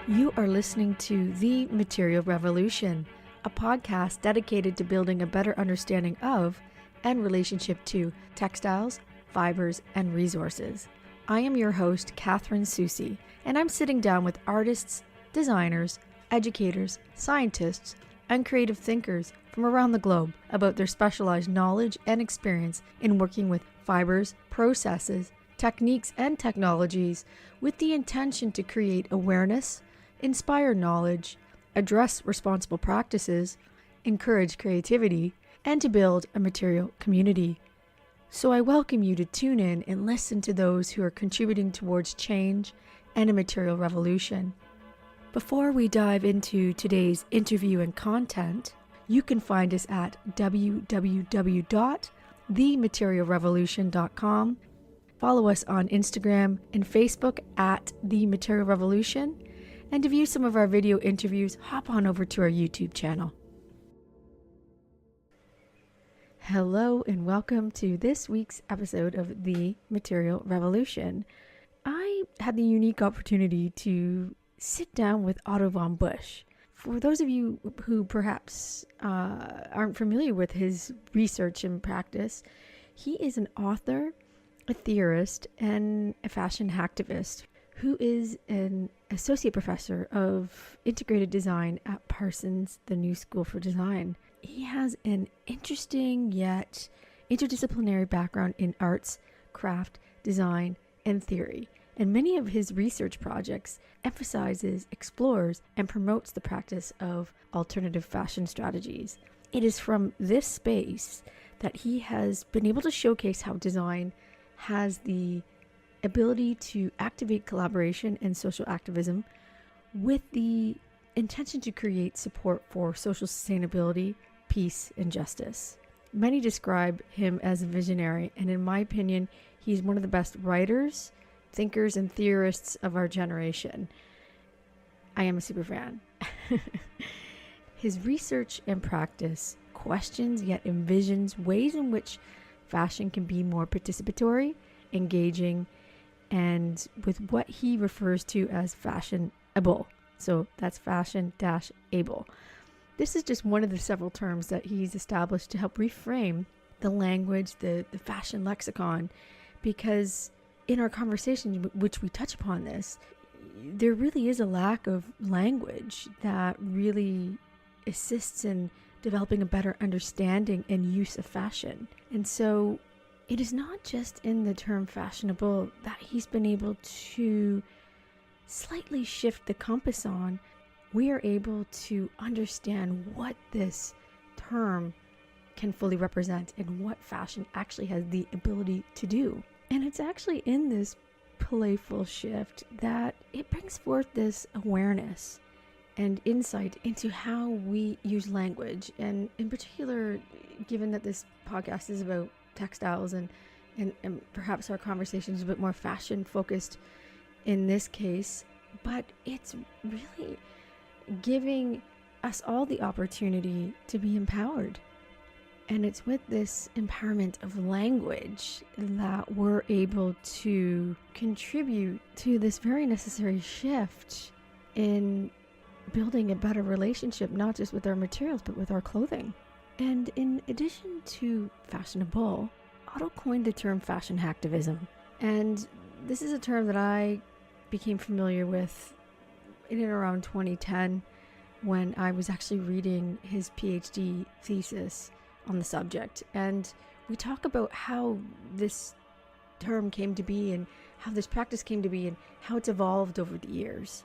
You are listening to The Material Revolution, a podcast dedicated to building a better understanding of and relationship to textiles, fibers, and resources. I am your host, Catherine Susi, and I'm sitting down with artists, designers, educators, scientists, and creative thinkers from around the globe about their specialized knowledge and experience in working with fibers, processes, techniques, and technologies with the intention to create awareness, inspire knowledge, address responsible practices, encourage creativity, and to build a material community. So I welcome you to tune in and listen to those who are contributing towards change and a material revolution. Before we dive into today's interview and content, you can find us at www.thematerialrevolution.com. Follow us on Instagram and Facebook at The Material Revolution. And to view some of our video interviews, hop on over to our YouTube channel. Hello and welcome to this week's episode of The Material Revolution. I had the unique opportunity to sit down with Otto Von Busch. For those of you who perhaps aren't familiar with his research and practice, he is an author, a theorist, and a fashion hactivist who is an associate professor of integrated design at Parsons, the New School for Design. He has an interesting yet interdisciplinary background in arts, craft, design, and theory. And many of his research projects emphasizes, explores, and promotes the practice of alternative fashion strategies. It is from this space that he has been able to showcase how design has the ability to activate collaboration and social activism with the intention to create support for social sustainability, peace, and justice. Many describe him as a visionary, and in my opinion, he's one of the best writers, thinkers, and theorists of our generation. I am a super fan. His research and practice questions yet envisions ways in which fashion can be more participatory, engaging, and with what he refers to as fashionable. So that's fashion-able. This is just one of the several terms that he's established to help reframe the language, the fashion lexicon, because in our conversation, which we touch upon this, there really is a lack of language that really assists in developing a better understanding and use of fashion. And so it is not just in the term fashionable that he's been able to slightly shift the compass on. We are able to understand what this term can fully represent and what fashion actually has the ability to do. And it's actually in this playful shift that it brings forth this awareness and insight into how we use language. And in particular, given that this podcast is about textiles and perhaps our conversation is a bit more fashion focused in this case, but it's really giving us all the opportunity to be empowered. And it's with this empowerment of language that we're able to contribute to this very necessary shift in building a better relationship, not just with our materials, but with our clothing. And in addition to fashionable, Otto coined the term fashion hactivism. And this is a term that I became familiar with in and around 2010 when I was actually reading his PhD thesis on the subject. And we talk about how this term came to be and how this practice came to be and how it's evolved over the years.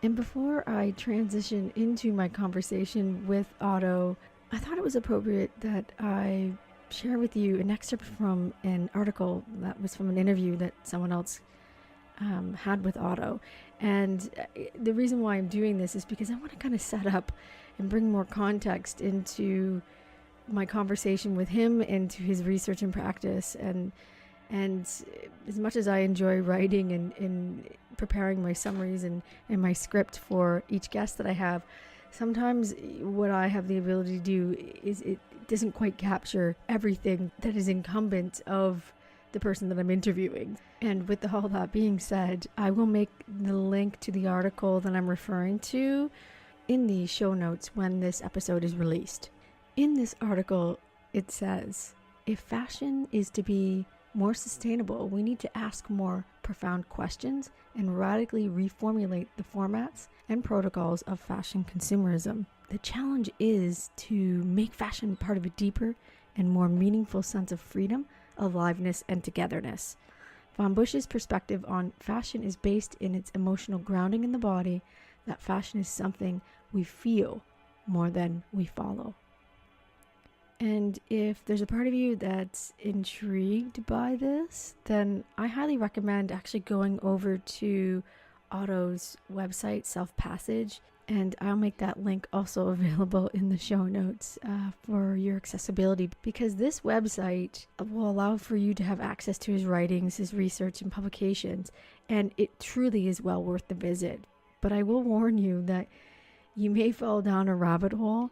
And before I transition into my conversation with Otto, I thought it was appropriate that I share with you an excerpt from an article that was from an interview that someone else had with Otto. And the reason why I'm doing this is because I want to kind of set up and bring more context into my conversation with him, into his research and practice. And as much as I enjoy writing and preparing my summaries and my script for each guest that I have, sometimes what I have the ability to do is it doesn't quite capture everything that is incumbent of the person that I'm interviewing. And with all that being said, I will make the link to the article that I'm referring to in the show notes when this episode is released. In this article, it says, if fashion is to be more sustainable, we need to ask more profound questions and radically reformulate the formats and protocols of fashion consumerism. The challenge is to make fashion part of a deeper and more meaningful sense of freedom, aliveness, and togetherness. Von Busch's perspective on fashion is based in its emotional grounding in the body, that fashion is something we feel more than we follow. And if there's a part of you that's intrigued by this, then I highly recommend actually going over to Otto's website, Self Passage, and I'll make that link also available in the show notes for your accessibility, because this website will allow for you to have access to his writings, his research, and publications, and it truly is well worth the visit. But I will warn you that you may fall down a rabbit hole,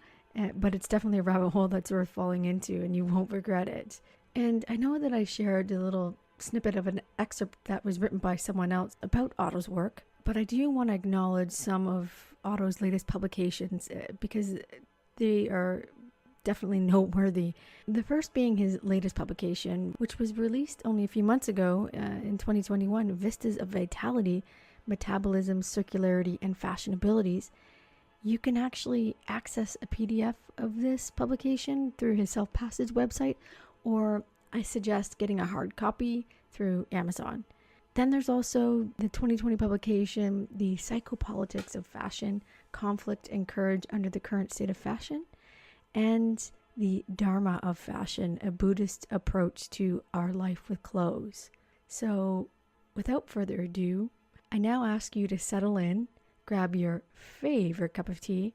but it's definitely a rabbit hole that's worth falling into, and you won't regret it. And I know that I shared a little snippet of an excerpt that was written by someone else about Otto's work, but I do want to acknowledge some of Otto's latest publications because they are definitely noteworthy. The first being his latest publication, which was released only a few months ago in 2021, Vistas of Vitality, Metabolism, Circularity, and Fashionabilities. You can actually access a PDF of this publication through his Self Passage website, or I suggest getting a hard copy through Amazon. Then there's also the 2020 publication, The Psychopolitics of Fashion, Conflict and Courage Under the Current State of Fashion, and The Dharma of Fashion, a Buddhist approach to our life with clothes. So without further ado, I now ask you to settle in, grab your favorite cup of tea,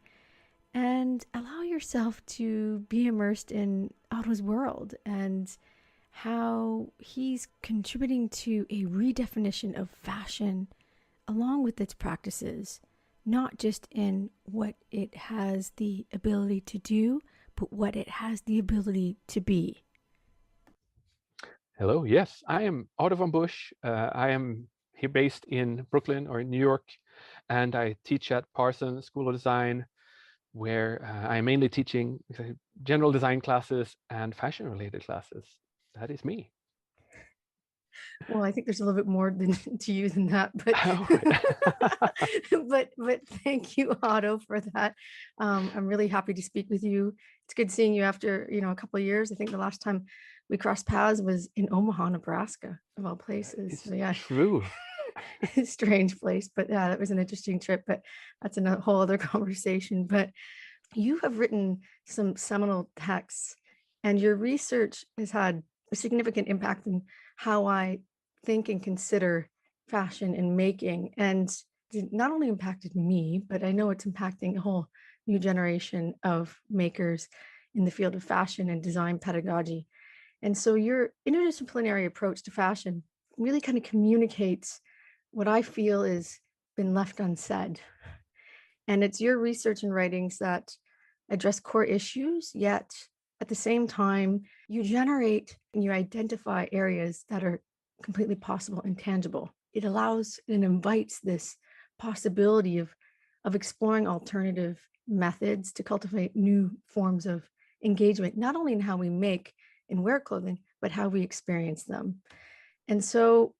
and allow yourself to be immersed in Otto's world and how he's contributing to a redefinition of fashion along with its practices, not just in what it has the ability to do, but what it has the ability to be. Hello, yes, I am Otto Von Busch. I am here based in Brooklyn or in New York, and I teach at Parsons School of Design, where I'm mainly teaching general design classes and fashion-related classes. That is me. Well, I think there's a little bit more to you than that, but but thank you, Otto, for that. I'm really happy to speak with you. It's good seeing you after a couple of years. I think the last time we crossed paths was in Omaha, Nebraska, of all places. It's so, yeah, true. Strange place, but yeah, that was an interesting trip. But that's a whole other conversation. But you have written some seminal texts, and your research has had a significant impact in how I think and consider fashion and making, and it not only impacted me, but I know it's impacting a whole new generation of makers in the field of fashion and design pedagogy. And so your interdisciplinary approach to fashion really kind of communicates what I feel has been left unsaid. And it's your research and writings that address core issues, yet at the same time, you generate and you identify areas that are completely possible and tangible. It allows and invites this possibility of exploring alternative methods to cultivate new forms of engagement, not only in how we make and wear clothing, but how we experience them. And so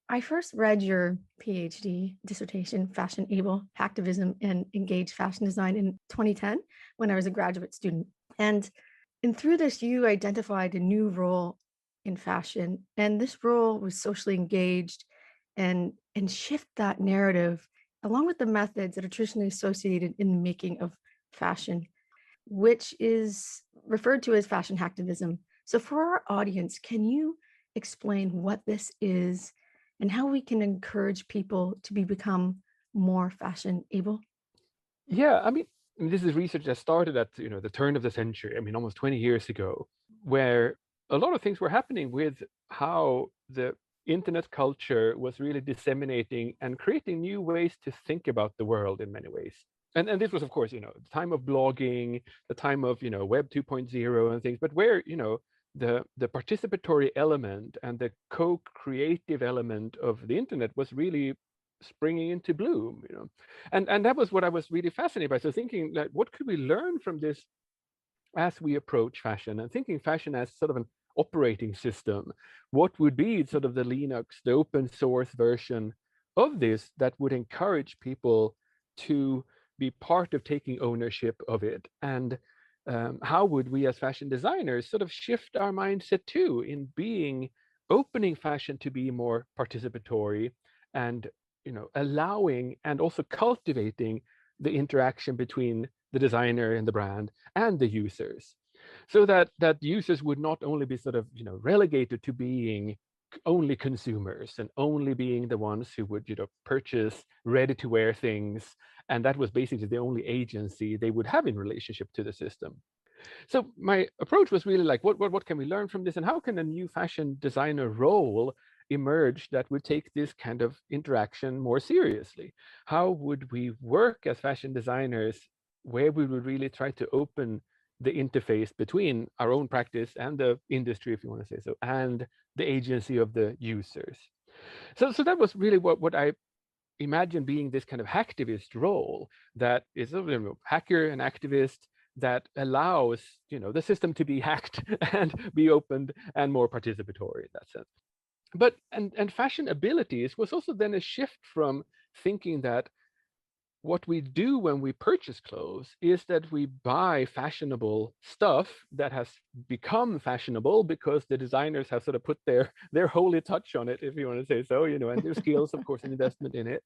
I first read your PhD dissertation, Fashion Able, Hactivism, and Engaged Fashion Design in 2010 when I was a graduate student. And through this, you identified a new role in fashion. And this role was socially engaged and shift that narrative along with the methods that are traditionally associated in the making of fashion, which is referred to as fashion hactivism. So for our audience, can you explain what this is and how we can encourage people to become more fashion able? Yeah, I mean, this is research that started at the turn of the century. I mean, almost 20 years ago, where a lot of things were happening with how the internet culture was really disseminating and creating new ways to think about the world in many ways. And this was, of course, the time of blogging, the time of Web 2.0 and things, but where the participatory element and the co-creative element of the internet was really springing into bloom, and that was what I was really fascinated by. So thinking, like, what could we learn from this as we approach fashion, and thinking fashion as sort of an operating system? What would be sort of the Linux, the open source version of this that would encourage people to be part of taking ownership of it? And how would we as fashion designers sort of shift our mindset too, in being opening fashion to be more participatory, and allowing and also cultivating the interaction between the designer and the brand and the users, so that users would not only be sort of relegated to being only consumers and only being the ones who would purchase ready to wear things, and that was basically the only agency they would have in relationship to the system. So my approach was really like, what can we learn from this, and how can a new fashion designer role emerge that would take this kind of interaction more seriously? How would we work as fashion designers where we would really try to open the interface between our own practice and the industry, if you want to say so, and the agency of the users? So that was really what I imagine being this kind of hactivist role, that is a hacker and activist, that allows the system to be hacked and be opened and more participatory in that sense. But and fashion abilities was also then a shift from thinking that what we do when we purchase clothes is that we buy fashionable stuff that has become fashionable because the designers have sort of put their holy touch on it, if you want to say so, and their skills, of course, and investment in it,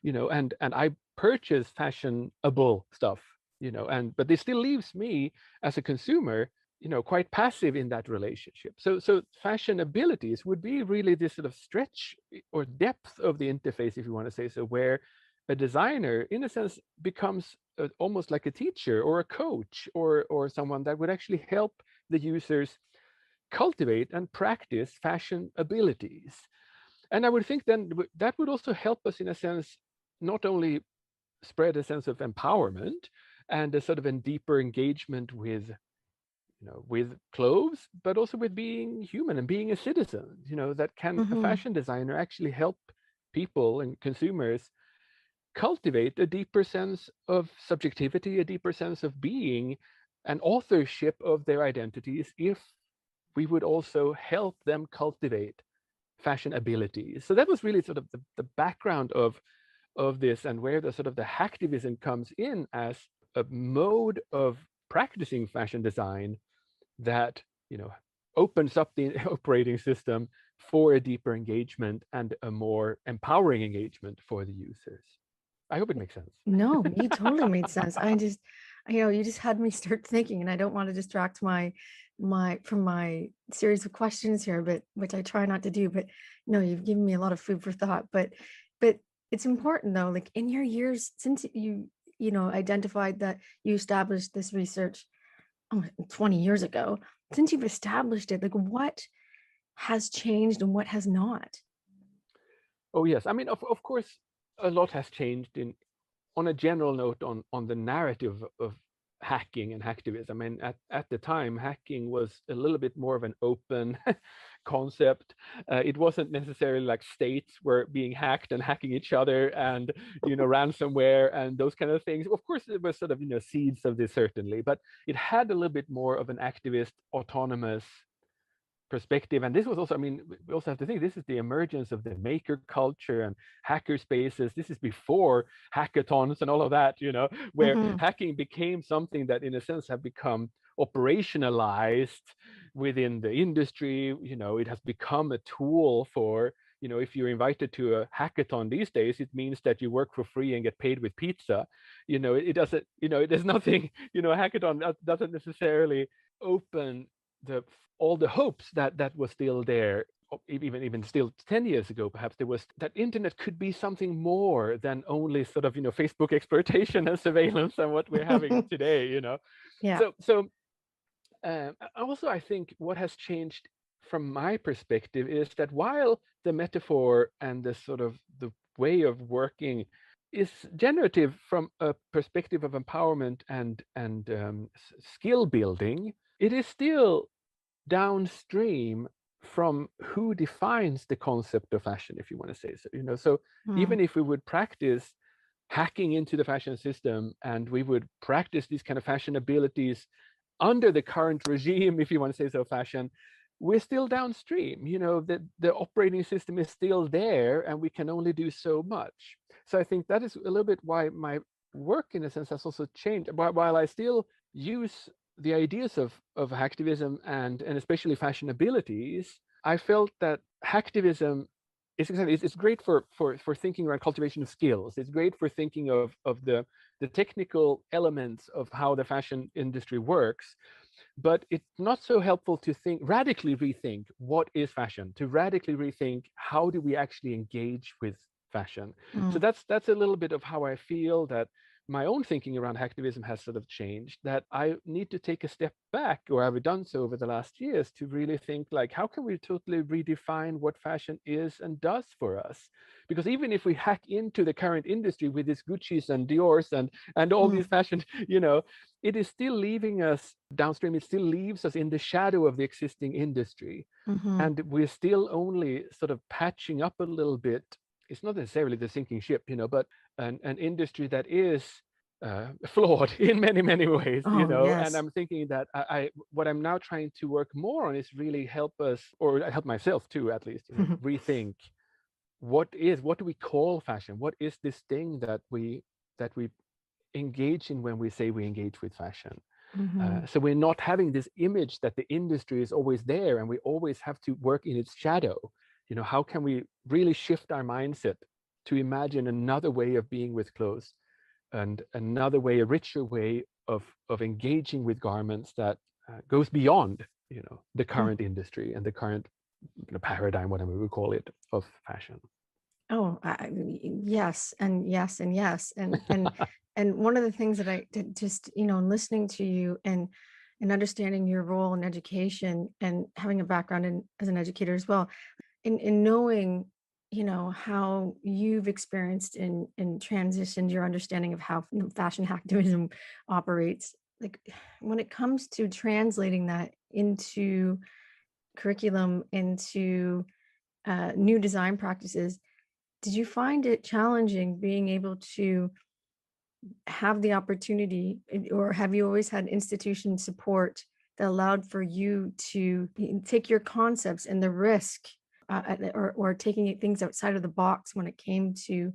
and I purchase fashionable stuff, but this still leaves me as a consumer, quite passive in that relationship. So fashion abilities would be really this sort of stretch or depth of the interface, if you want to say so, where a designer, in a sense, becomes almost like a teacher or a coach, or someone that would actually help the users cultivate and practice fashion abilities. And I would think then that would also help us, in a sense, not only spread a sense of empowerment and a sort of a deeper engagement with clothes, but also with being human and being a citizen, that can a fashion designer actually help people and consumers cultivate a deeper sense of subjectivity, a deeper sense of being and authorship of their identities, if we would also help them cultivate fashion abilities. So that was really sort of the background of this, and where the sort of the hactivism comes in as a mode of practicing fashion design that opens up the operating system for a deeper engagement and a more empowering engagement for the users. I hope it makes sense. No, you totally made sense. I just, you just had me start thinking, and I don't want to distract from my series of questions here, but which I try not to do. But no, you've given me a lot of food for thought. But it's important though, like in your years since you identified that you established this research 20 years ago, since you've established it, like what has changed and what has not? Oh yes, I mean, of course, a lot has changed on a general note on the narrative of hacking and hacktivism. I mean, at the time, hacking was a little bit more of an open concept. It wasn't necessarily like states were being hacked and hacking each other, and ransomware and those kind of things. Of course, it was sort of seeds of this, certainly, but it had a little bit more of an activist, autonomous perspective. And this was also, I mean, we also have to think, this is the emergence of the maker culture and hacker spaces. This is before hackathons and all of that, where hacking became something that in a sense have become operationalized within the industry. It has become a tool for, if you're invited to a hackathon these days, it means that you work for free and get paid with pizza. It doesn't, there's nothing, a hackathon doesn't necessarily open all the hopes that was still there, even still 10 years ago. Perhaps there was that internet could be something more than only sort of Facebook exploitation and surveillance and what we're having today. Yeah. So also, I think what has changed from my perspective is that while the metaphor and the sort of the way of working is generative from a perspective of empowerment and skill building, it is still downstream from who defines the concept of fashion, if you want to say so. So Mm. even if we would practice hacking into the fashion system and we would practice these kind of fashion abilities under the current regime, if you want to say so, fashion, we're still downstream. The operating system is still there and we can only do so much. So I think that is a little bit why my work, in a sense, has also changed. While I still use the ideas of hacktivism and especially fashion abilities, I felt that hacktivism it's great for thinking around cultivation of skills. It's great for thinking of the technical elements of how the fashion industry works, but it's not so helpful to radically rethink what is fashion, to radically rethink how do we actually engage with fashion. So Mm. that's a little bit of how I feel that my own thinking around hacktivism has sort of changed, that I need to take a step back, or I've done so over the last years, to really think like, how can we totally redefine what fashion is and does for us? Because even if we hack into the current industry with these Gucci's and Dior's and all these Mm. fashion, it is still leaving us downstream. It still leaves us in the shadow of the existing industry. Mm-hmm. And we're still only sort of patching up a little bit. It's not necessarily the sinking ship, but an industry that is flawed in many, many ways, Oh, and yes. I'm thinking that what I'm now trying to work more on is really help us, or help myself too, at least, rethink what do we call fashion? What is this thing that we engage in when we say we engage with fashion? Mm-hmm. So we're not having this image that the industry is always there and we always have to work in its shadow. How can we really shift our mindset to imagine another way of being with clothes, and another way, a richer way of engaging with garments that goes beyond the Mm. current industry and the current paradigm, whatever we call it, of fashion. Oh, yes, and yes, and yes, and one of the things that I did, just in listening to you and understanding your role in education and having a background as an educator as well, in knowing how you've experienced and transitioned your understanding of how fashion hacktivism operates, like when it comes to translating that into curriculum, into new design practices, did you find it challenging being able to have the opportunity, or have you always had institution support that allowed for you to take your concepts and the risk, or taking things outside of the box when it came to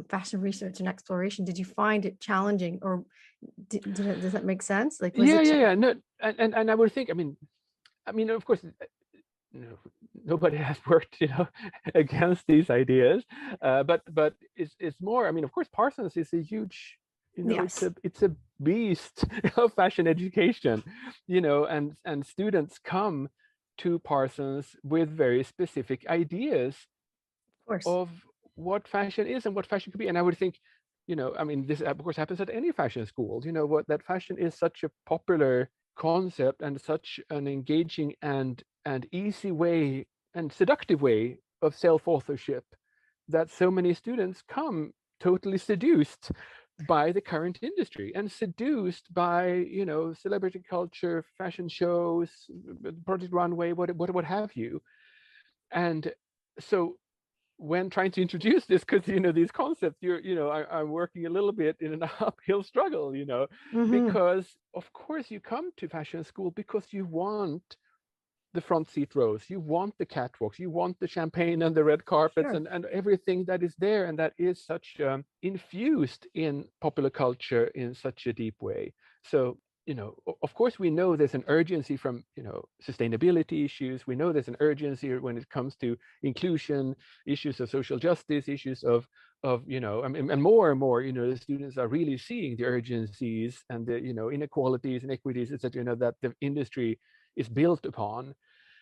fashion research and exploration? Did you find it challenging, or does that make sense? Like, was Yeah, it? yeah, yeah. No, and I would think. I mean, of course, no, nobody has worked, against these ideas. But it's more. I mean, of course, Parsons is a huge, it's Yes, a beast of fashion education, and students come to Parsons with very specific ideas of course. of what fashion is and what fashion could be. And I would think, I mean, this of course happens at any fashion school. What that fashion is such a popular concept and such an engaging and easy way and seductive way of self-authorship, that so many students come totally seduced by the current industry and seduced by celebrity culture, fashion shows, Project Runway, what have you. And so when trying to introduce this, because these concepts, I'm working a little bit in an uphill struggle, Mm-hmm. because of course you come to fashion school because you want the front seat rows, you want the catwalks, you want the champagne and the red carpets, Sure. and everything that is there, and that is such infused in popular culture in such a deep way. So of course we know there's an urgency from sustainability issues. We know there's an urgency when it comes to inclusion, issues of social justice, issues of I mean, and more the students are really seeing the urgencies and the inequalities and equities, etc., that the industry is built upon,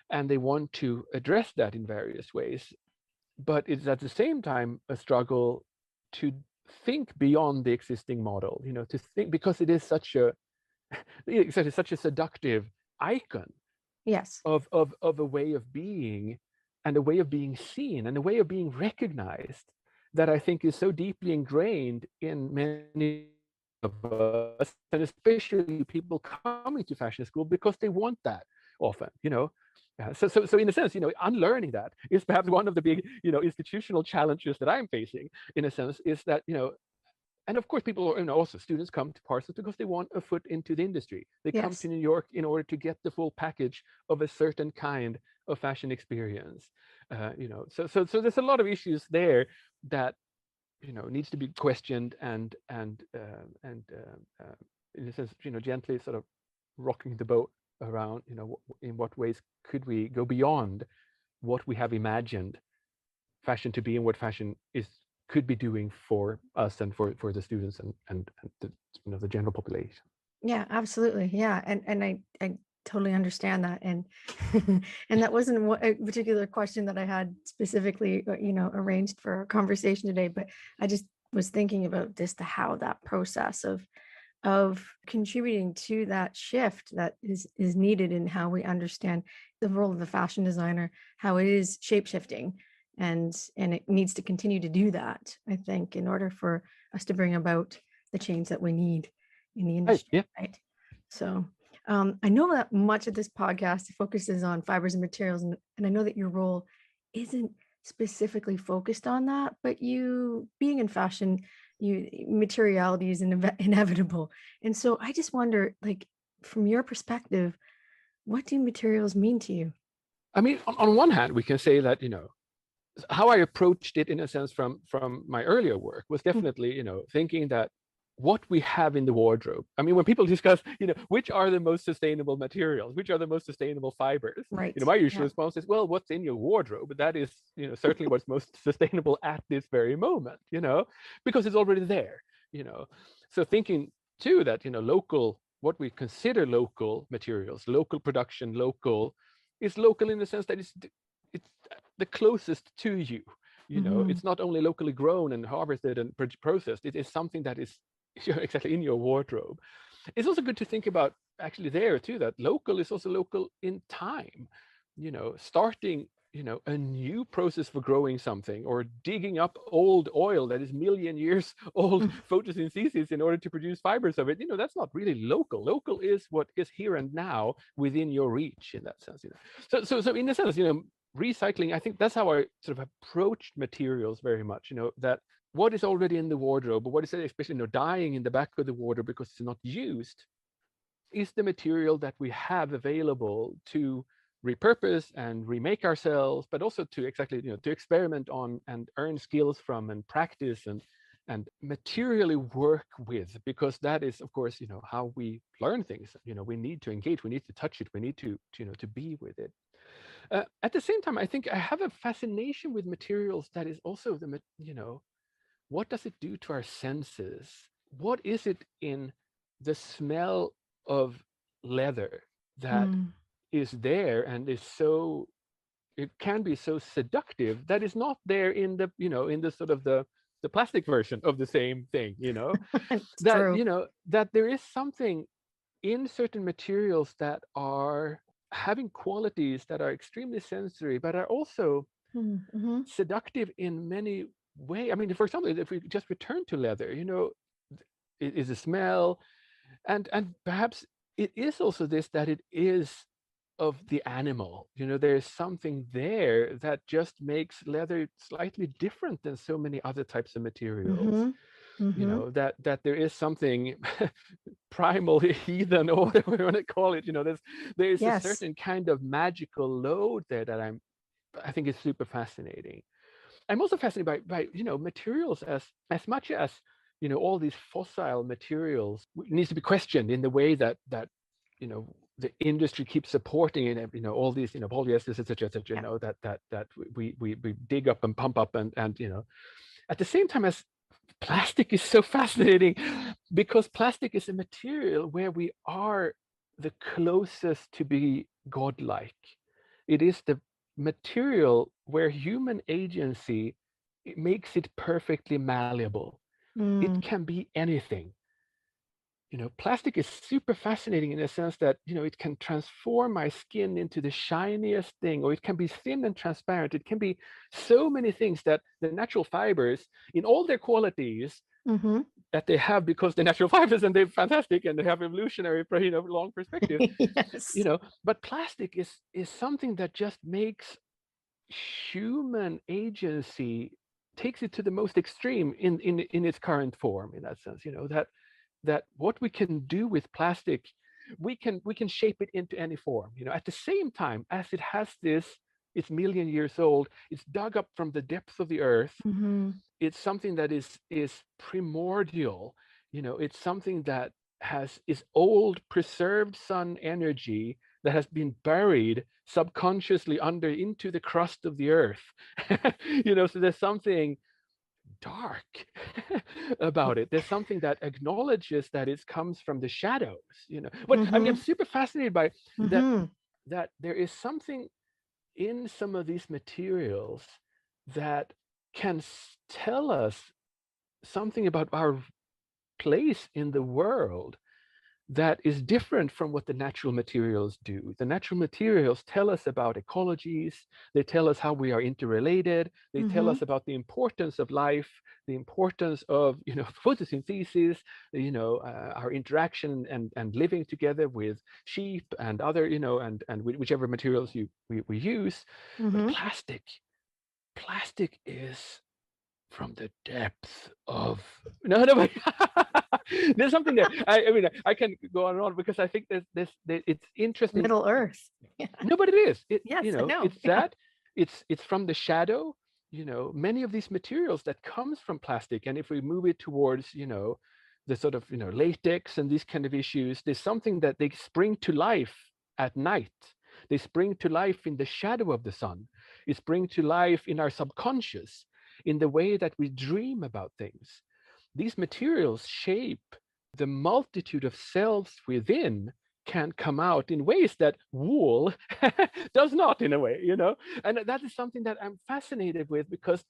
and they want to address that in various ways. But it's at the same time a struggle to think beyond the existing model, to think, because it is such a exactly such a seductive icon Yes. of a way of being, and a way of being seen, and a way of being recognized, that I think is so deeply ingrained in many of us, and especially people coming to fashion school, because they want that. often, so in a sense, unlearning that is perhaps one of the big, institutional challenges that I'm facing, in a sense, is that, and of course, people, also students come to Parsons because they want a foot into the industry. They come to Yes. New York in order to get the full package of a certain kind of fashion experience. So there's a lot of issues there that needs to be questioned and in a sense, gently sort of rocking the boat around, in what ways could we go beyond what we have imagined fashion to be and what fashion is could be doing for us and for the students and the, the general population. Yeah, absolutely. Yeah. And I totally understand that. And and that wasn't a particular question that I had specifically, arranged for our conversation today, but I just was thinking about just how that process of contributing to that shift that is needed in how we understand the role of the fashion designer, how it is shape shifting, and it needs to continue to do that, I think, in order for us to bring about the change that we need in the Right. industry, Yeah. right? So I know that much of this podcast focuses on fibers and materials, and I know that your role isn't specifically focused on that, but you being in fashion, materiality is inevitable. And so I just wonder, like, from your perspective, what do materials mean to you? I mean, on one hand, we can say that, how I approached it, in a sense, from my earlier work was definitely, thinking that what we have in the wardrobe. I mean, when people discuss, which are the most sustainable materials, which are the most sustainable fibers, Right. my usual Yeah. response is, well, what's in your wardrobe? That is, certainly what's most sustainable at this very moment, because it's already there, So thinking too that, local, what we consider local materials, local production, local, is local in the sense that it's the closest to you. It's not only locally grown and harvested and processed. It is something that is exactly in your wardrobe. It's also good to think about, actually, there too, that local is also local in time. Starting a new process for growing something, or digging up old oil that is million years old photosynthesis in order to produce fibers of it, that's not really local. Local is what is here and now within your reach, in that sense. So in a sense, recycling, I think that's how I sort of approached materials very much, that what is already in the wardrobe, but what is especially, dying in the back of the wardrobe because it's not used, is the material that we have available to repurpose and remake ourselves, but also to exactly, to experiment on and earn skills from and practice and materially work with, because that is, of course, how we learn things. We need to engage, we need to touch it, we need to be with it. At the same time, I think I have a fascination with materials that is also what does it do to our senses? What is it in the smell of leather that is there and is so, it can be so seductive, that is not there in the, in the sort of the plastic version of the same thing, It's that, true. that there is something in certain materials that are having qualities that are extremely sensory, but are also Mm-hmm. seductive in many ways. I mean, for example, if we just return to leather, it is a smell, and perhaps it is also this, that it is of the animal. There's something there that just makes leather slightly different than so many other types of materials. Mm-hmm. Mm-hmm. That there is something primal, heathen, or whatever you want to call it. There's a Yes. certain kind of magical load there that I think is super fascinating. I'm also fascinated by materials, as much as all these fossil materials needs to be questioned in the way that the industry keeps supporting it. All these polyesters, etc., etc. Yeah. That we dig up and pump up, and at the same time as plastic is so fascinating, because plastic is a material where we are the closest to be godlike. It is the material where human agency, it makes it perfectly malleable. It Mm. can be anything. Plastic is super fascinating in the sense that, it can transform my skin into the shiniest thing, or it can be thin and transparent. It can be so many things that the natural fibers, in all their qualities, Mm-hmm. that they have because they're natural fibers and they're fantastic and they have evolutionary, long perspective, Yes. but plastic is something that just makes human agency, takes it to the most extreme in its current form, in that sense, that what we can do with plastic, we can shape it into any form, at the same time as it has this, it's million years old, it's dug up from the depths of the earth. Mm-hmm. It's something that is primordial, it's something that is old preserved sun energy that has been buried subconsciously under into the crust of the earth. So there's something dark about it. There's something that acknowledges that it comes from the shadows, but I mean, I'm super fascinated by that, Mm-hmm. that there is something in some of these materials that can tell us something about our place in the world that is different from what the natural materials do. The natural materials tell us about ecologies, they tell us how we are interrelated, they tell Mm-hmm. us about the importance of life, the importance of photosynthesis, our interaction and living together with sheep and other, and whichever materials we use. But Mm-hmm. plastic is from the depths of no, there's something there. I mean, I can go on and on because I think it's interesting. Middle Earth. Yeah. No, but it is. Yes, I know. It's Yeah. that. It's from the shadow. Many of these materials that comes from plastic, and if we move it towards, the sort of latex and these kind of issues, there's something that they spring to life at night. They spring to life in the shadow of the sun. They spring to life in our subconscious, in the way that we dream about things. These materials shape the multitude of selves within, can come out in ways that wool does not, in a way, and that is something that I'm fascinated with, because,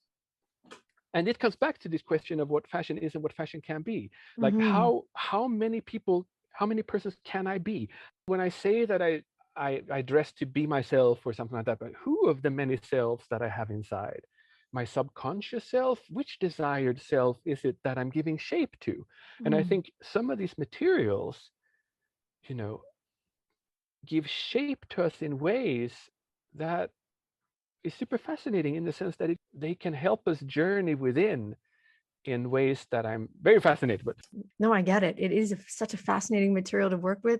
and it comes back to this question of what fashion is and what fashion can be. Like, Mm-hmm. how many people, how many persons can I be when I say that I dress to be myself or something like that? But who of the many selves that I have inside? My subconscious self? Which desired self is it that I'm giving shape to? And I think some of these materials, you know, give shape to us in ways that is super fascinating, in the sense that they can help us journey within in ways that I'm very fascinated with. No, I get it. It is such a fascinating material to work with.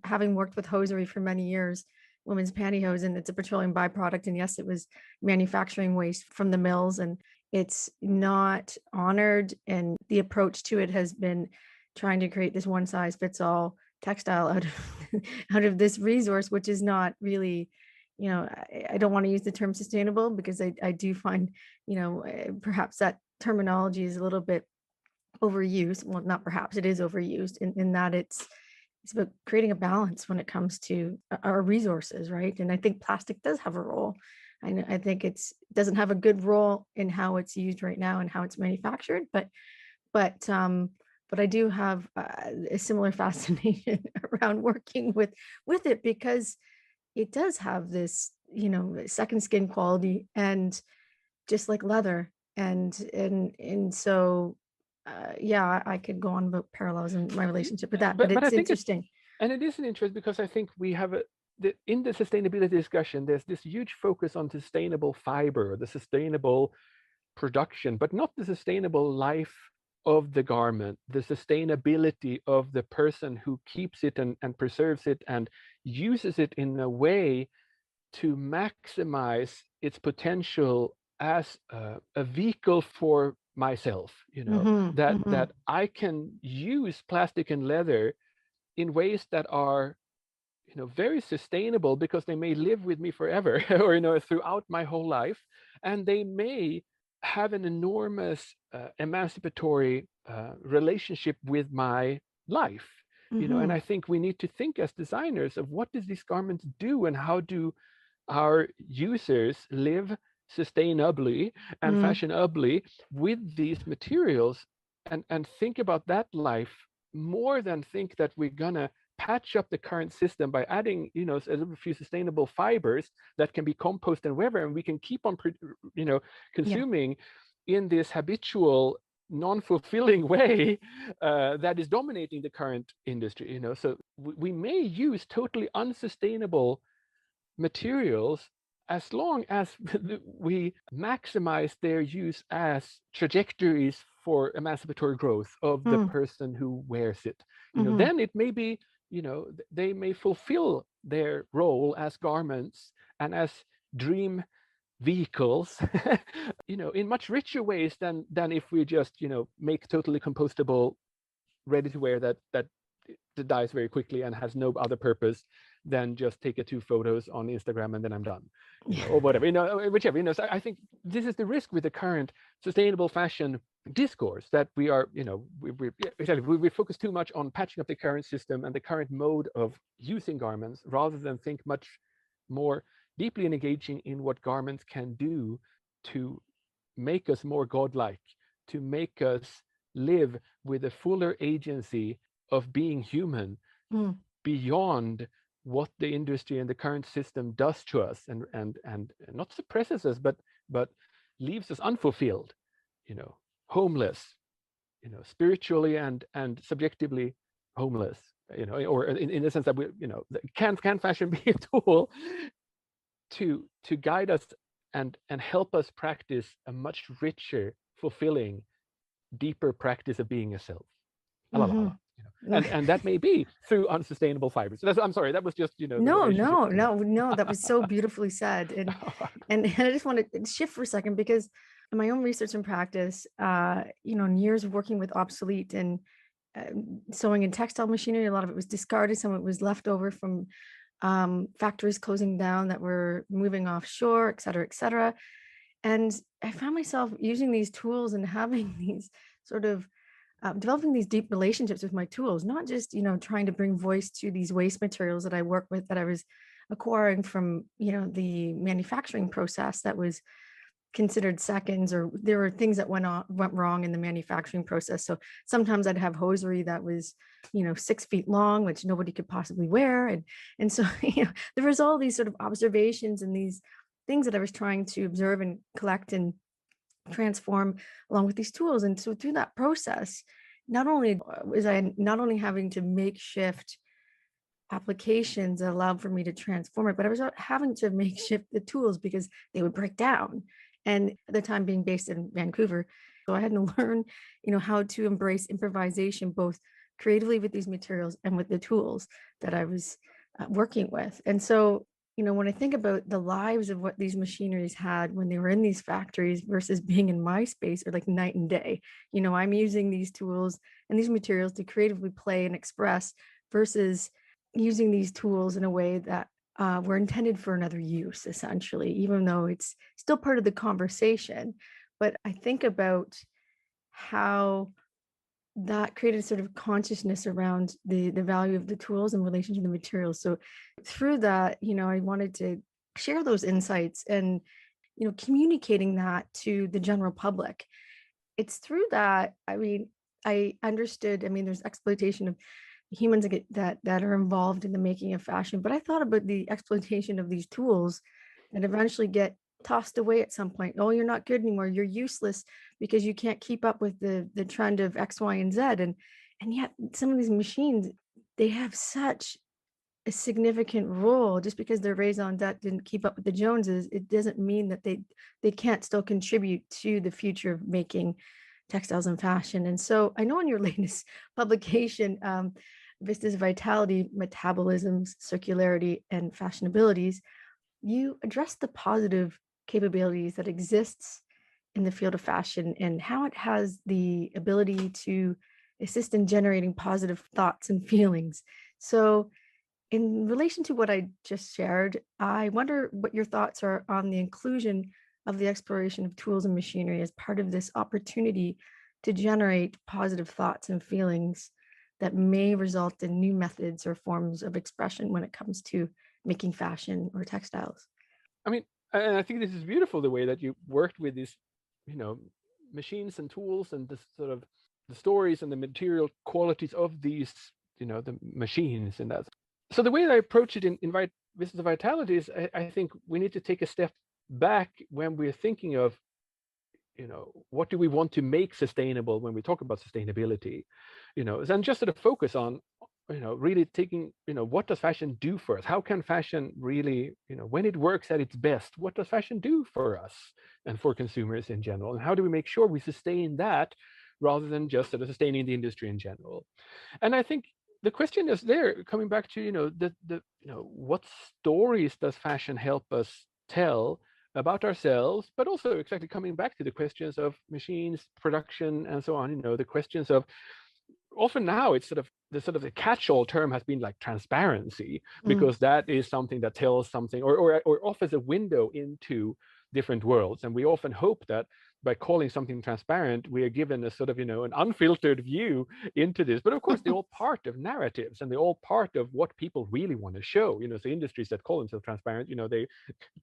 Having worked with hosiery for many years, women's pantyhose, and it's a petroleum byproduct. And yes, it was manufacturing waste from the mills, and it's not honored. And the approach to it has been trying to create this one size fits all textile out of out of this resource, which is not really, I don't want to use the term sustainable, because I do find, perhaps that terminology is a little bit overused. Well, not perhaps, it is overused in that it's about creating a balance when it comes to our resources, right? And I think plastic does have a role. I think it doesn't have a good role in how it's used right now and how it's manufactured, but I do have a similar fascination around working with it, because it does have this, second skin quality, and just like leather, and so yeah, I could go on about parallels in my relationship with that, but But I it's think interesting. and it is an interest, because I think we have in the sustainability discussion, there's this huge focus on sustainable fiber, the sustainable production, but not the sustainable life of the garment, the sustainability of the person who keeps it and preserves it and uses it in a way to maximize its potential as a vehicle for myself, Mm-hmm, that mm-hmm. I can use plastic and leather in ways that are, very sustainable, because they may live with me forever or, throughout my whole life, and they may have an enormous emancipatory relationship with my life. And Mm-hmm. I think we need to think as designers of what does these garments do, and how do our users live sustainably and Mm-hmm. fashionably with these materials, and think about that life, more than think that we're gonna patch up the current system by adding, a little few sustainable fibers that can be composted and whatever, and we can keep on, Yeah. consuming in this habitual non-fulfilling way that is dominating the current industry. So we may use totally unsustainable materials as long as we maximize their use as trajectories for emancipatory growth of the person who wears it. Then it may be, they may fulfill their role as garments and as dream vehicles in much richer ways than if we just make totally compostable ready to wear that dies very quickly and has no other purpose than just take 2 photos on Instagram and then I'm done, or whatever, whichever. So I think this is the risk with the current sustainable fashion discourse, that we are, we focus too much on patching up the current system and the current mode of using garments, rather than think much more deeply and engaging in what garments can do to make us more godlike, to make us live with a fuller agency of being human beyond what the industry and the current system does to us, and not suppresses us, but leaves us unfulfilled, homeless, spiritually and subjectively homeless, or in the sense that we, can fashion be a tool to guide us and help us practice a much richer, fulfilling, deeper practice of being a self. And that may be through unsustainable fibers. I'm sorry, that was just No, that was so beautifully said. And I just want to shift for a second, because in my own research and practice, in years of working with obsolete and sewing and textile machinery, a lot of it was discarded. Some of it was left over from factories closing down that were moving offshore, et cetera, et cetera. And I found myself using these tools and having these sort of developing these deep relationships with my tools, not just, trying to bring voice to these waste materials that I work with, that I was acquiring from, the manufacturing process that was considered seconds, or there were things that went wrong in the manufacturing process. So sometimes I'd have hosiery that was, 6 feet long, which nobody could possibly wear. And so, there was all these sort of observations and these things that I was trying to observe and collect and transform along with these tools. And so through that process, not only was I not only having to makeshift applications that allowed for me to transform it, but I was having to makeshift the tools because they would break down. And at the time, being based in Vancouver, so I had to learn, how to embrace improvisation, both creatively with these materials and with the tools that I was working with. And so, when I think about the lives of what these machineries had when they were in these factories versus being in my space, are like night and day. I'm using these tools and these materials to creatively play and express, versus using these tools in a way that were intended for another use, essentially, even though it's still part of the conversation. But I think about how that created sort of consciousness around the value of the tools in relation to the materials. So through that, I wanted to share those insights and, communicating that to the general public. It's through that, I understood, there's exploitation of humans that are involved in the making of fashion, but I thought about the exploitation of these tools that eventually get tossed away at some point. Oh, you're not good anymore. You're useless because you can't keep up with the trend of X, Y, and Z. And yet some of these machines, they have such a significant role. Just because their raison d'etre didn't keep up with the Joneses, it doesn't mean that they can't still contribute to the future of making textiles and fashion. And so I know in your latest publication, Vistas of Vitality, Metabolisms, Circularity, and Fashionabilities, you address the positive capabilities that exists in the field of fashion and how it has the ability to assist in generating positive thoughts and feelings. So in relation to what I just shared, I wonder what your thoughts are on the inclusion of the exploration of tools and machinery as part of this opportunity to generate positive thoughts and feelings that may result in new methods or forms of expression when it comes to making fashion or textiles. And I think this is beautiful, the way that you worked with these, machines and tools, and the sort of the stories and the material qualities of these, the machines and that. So the way that I approach it in Vistas of Vitality is, I think we need to take a step back when we're thinking of, what do we want to make sustainable when we talk about sustainability, and just sort of focus on, really taking, what does fashion do for us? How can fashion really, when it works at its best, what does fashion do for us and for consumers in general? And how do we make sure we sustain that rather than just sort of sustaining the industry in general? And I think the question is there, coming back to, what stories does fashion help us tell about ourselves, but also exactly coming back to the questions of machines, production, and so on, the questions of, often now it's the catch-all term has been like transparency, because that is something that tells something, or offers a window into different worlds. And we often hope that by calling something transparent, we are given a sort of, an unfiltered view into this. But of course, they're all part of narratives, and they're all part of what people really want to show. So industries that call themselves transparent, they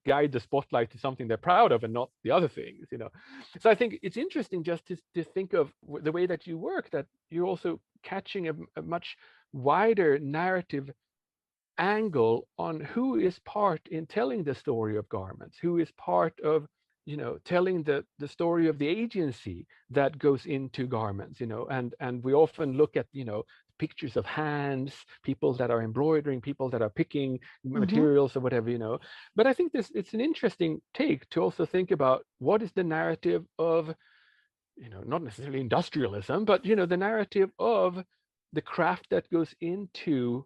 guide the spotlight to something they're proud of and not the other things. So I think it's interesting just to think of the way that you work, that you're also catching a much wider narrative angle on who is part in telling the story of garments, who is part of, telling the story of the agency that goes into garments, and we often look at, pictures of hands, people that are embroidering, people that are picking materials or whatever, but I think it's an interesting take to also think about what is the narrative of, not necessarily industrialism, but the narrative of the craft that goes into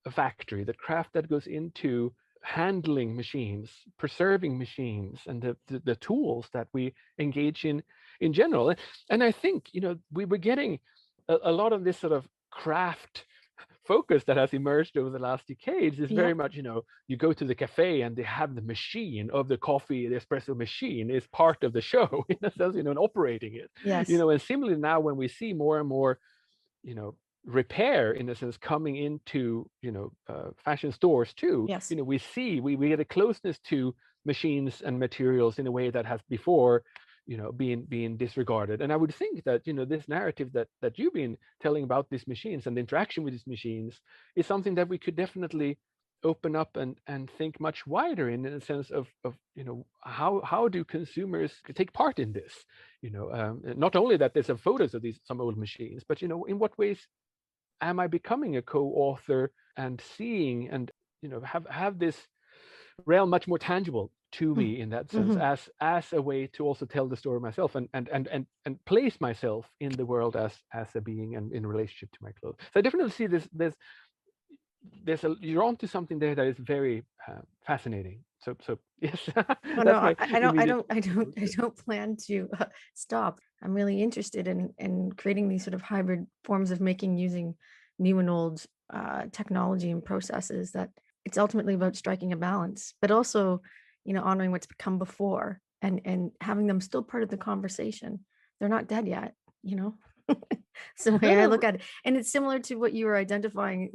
a factory, the craft that goes into handling machines, preserving machines, and the tools that we engage in general. And I think, we were getting a lot of this sort of craft focus that has emerged over the last decades is very much, you go to the cafe and they have the machine of the coffee, the espresso machine is part of the show in a sense, and operating it. Yes. And similarly now when we see more and more, repair in a sense coming into, fashion stores too. Yes. We get a closeness to machines and materials in a way that has before, being disregarded. And I would think that, this narrative that you've been telling about these machines and the interaction with these machines is something that we could definitely open up and think much wider in a sense of, how do consumers take part in this? Not only that there's some photos of some old machines, but in what ways am I becoming a co-author and seeing and, have this realm much more tangible to me in that sense, as a way to also tell the story myself and place myself in the world as a being and in relationship to my clothes. So I definitely see you're onto something there that is very fascinating. So yes. Oh, no, I don't plan to stop. I'm really interested in creating these sort of hybrid forms of making using new and old technology and processes. That it's ultimately about striking a balance, but also, honoring what's come before and having them still part of the conversation. They're not dead yet, So I look at it, and it's similar to what you were identifying.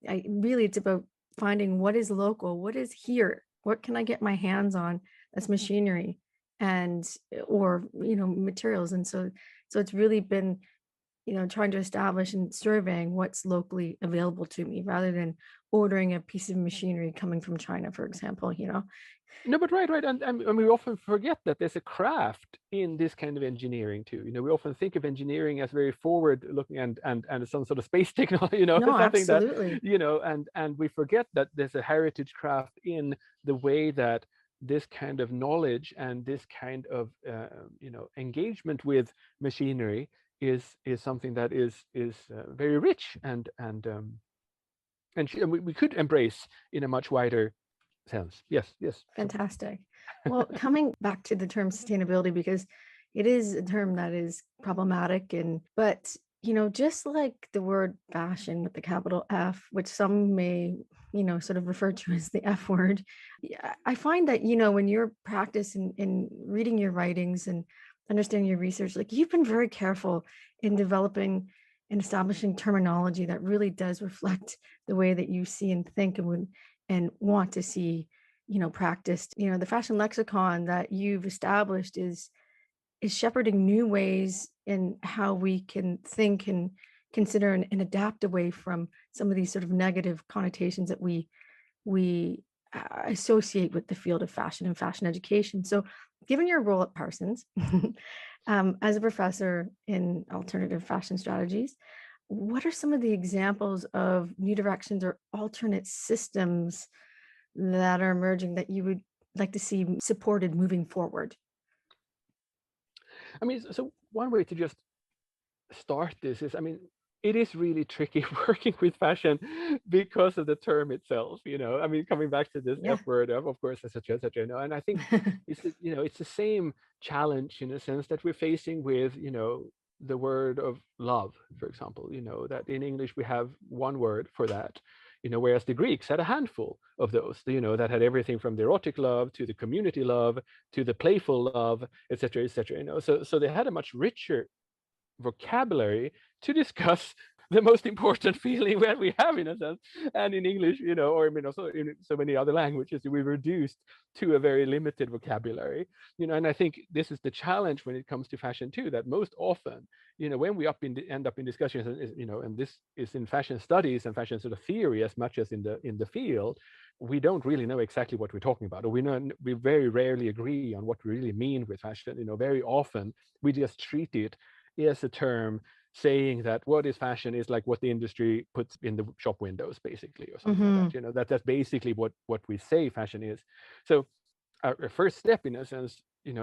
It's about finding what is local, what is here, what can I get my hands on that's machinery or materials. And so it's really been, trying to establish and surveying what's locally available to me rather than ordering a piece of machinery coming from China, for example. No, but right, and we often forget that there's a craft in this kind of engineering too. We often think of engineering as very forward-looking and some sort of space technology. No, something absolutely. that and we forget that there's a heritage craft in the way that this kind of knowledge and this kind of engagement with machinery is something that is very rich and we could embrace in a much wider sense. Yes. Fantastic. Well, coming back to the term sustainability, because it is a term that is problematic, but just like the word fashion with the capital F, which some may sort of refer to as the F word, I find that when you're practicing in reading your writings and understanding your research, like you've been very careful in developing and establishing terminology that really does reflect the way that you see and think and want to see practiced. The fashion lexicon that you've established is shepherding new ways in how we can think and consider and adapt away from some of these sort of negative connotations that we associate with the field of fashion and fashion education. So, given your role at Parsons as a professor in alternative fashion strategies, what are some of the examples of new directions or alternate systems that are emerging that you would like to see supported moving forward? I mean, so one way to just start this is, I mean, it is really tricky working with fashion because of the term itself, I mean, coming back to this Yeah. F word of course, et cetera, and I think it's the same challenge in a sense that we're facing with, the word of love, for example, that in English we have one word for that, whereas the Greeks had a handful of those, that had everything from the erotic love to the community love to the playful love, et cetera, so they had a much richer vocabulary to discuss the most important feeling that we have in a sense. And in English, or I mean also in so many other languages, we reduced to a very limited vocabulary. And I think this is the challenge when it comes to fashion too, that most often, when we end up in discussions, and this is in fashion studies and fashion sort of theory as much as in the field, we don't really know exactly what we're talking about, or we very rarely agree on what we really mean with fashion. Very often we just treat it as a term saying that what is fashion is like what the industry puts in the shop windows, basically, or something like that. That's basically what we say fashion is. So our first step, in a sense,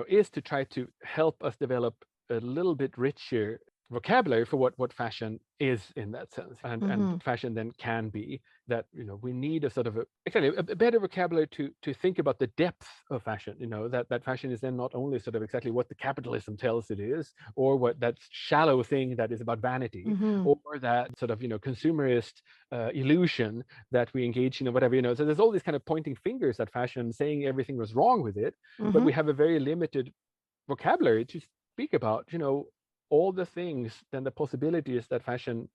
is to try to help us develop a little bit richer vocabulary for what fashion is in that sense, and fashion then can be that. We need a sort of a better vocabulary to think about the depth of fashion. That fashion is then not only sort of exactly what the capitalism tells it is, or what that shallow thing that is about vanity, or that sort of consumerist illusion that we engage in, or whatever. So there's all these kind of pointing fingers at fashion, saying everything was wrong with it, but we have a very limited vocabulary to speak about all the things and the possibilities that fashion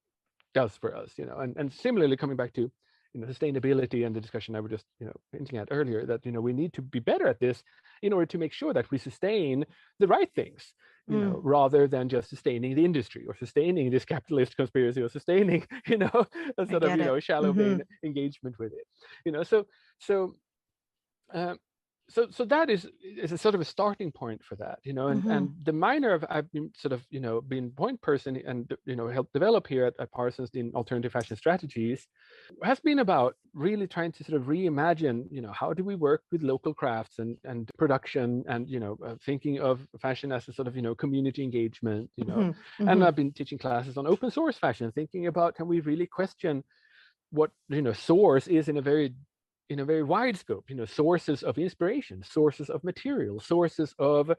does for us. And similarly, coming back to sustainability and the discussion I was just hinting at earlier, that we need to be better at this in order to make sure that we sustain the right things, rather than just sustaining the industry or sustaining this capitalist conspiracy, or sustaining a sort of shallow vein engagement with it. So um, so that is a sort of a starting point for that, and the minor of I've been sort of been point person and helped develop here at Parsons in alternative fashion strategies has been about really trying to sort of reimagine how do we work with local crafts and production, and thinking of fashion as a sort of community engagement, and I've been teaching classes on open source fashion, thinking about can we really question what source is in a very wide scope, sources of inspiration, sources of material, sources of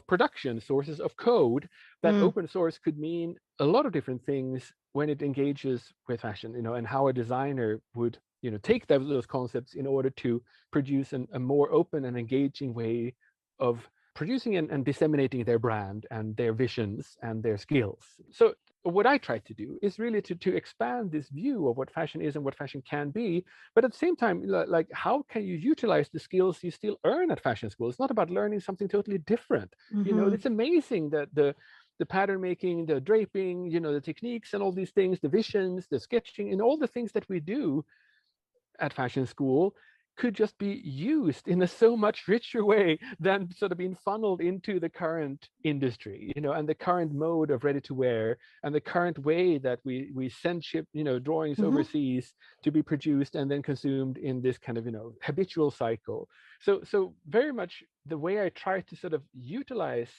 production, sources of code. That open source could mean a lot of different things when it engages with fashion, and how a designer would take those concepts in order to produce a more open and engaging way of producing and disseminating their brand and their visions and their skills. So what I try to do is really to expand this view of what fashion is and what fashion can be, but at the same time, like how can you utilize the skills you still earn at fashion school? It's not about learning something totally different. It's amazing that the pattern making, the draping, the techniques and all these things, the visions, the sketching, and all the things that we do at fashion school could just be used in a so much richer way than sort of being funneled into the current industry, and the current mode of ready to wear, and the current way that we send ship, drawings overseas to be produced and then consumed in this kind of, habitual cycle. So very much the way I try to sort of utilize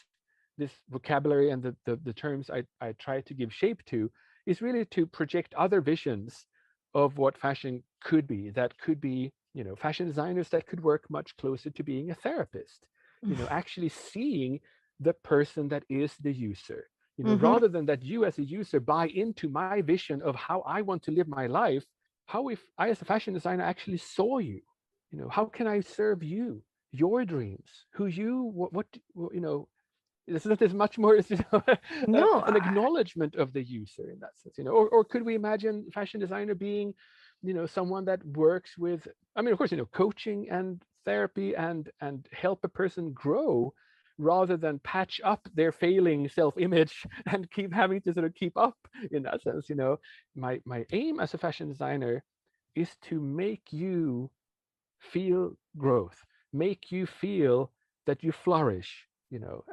this vocabulary and the terms I try to give shape to is really to project other visions of what fashion could be. That could be fashion designers that could work much closer to being a therapist, actually seeing the person that is the user, rather than that you as a user buy into my vision of how I want to live my life. How if I as a fashion designer actually saw you, how can I serve you, your dreams, who you what this is much more No, an acknowledgement of the user in that sense, or could we imagine fashion designer being someone that works with, I mean, of course, coaching and therapy and help a person grow rather than patch up their failing self-image and keep having to sort of keep up in that sense. My aim as a fashion designer is to make you feel growth, make you feel that you flourish,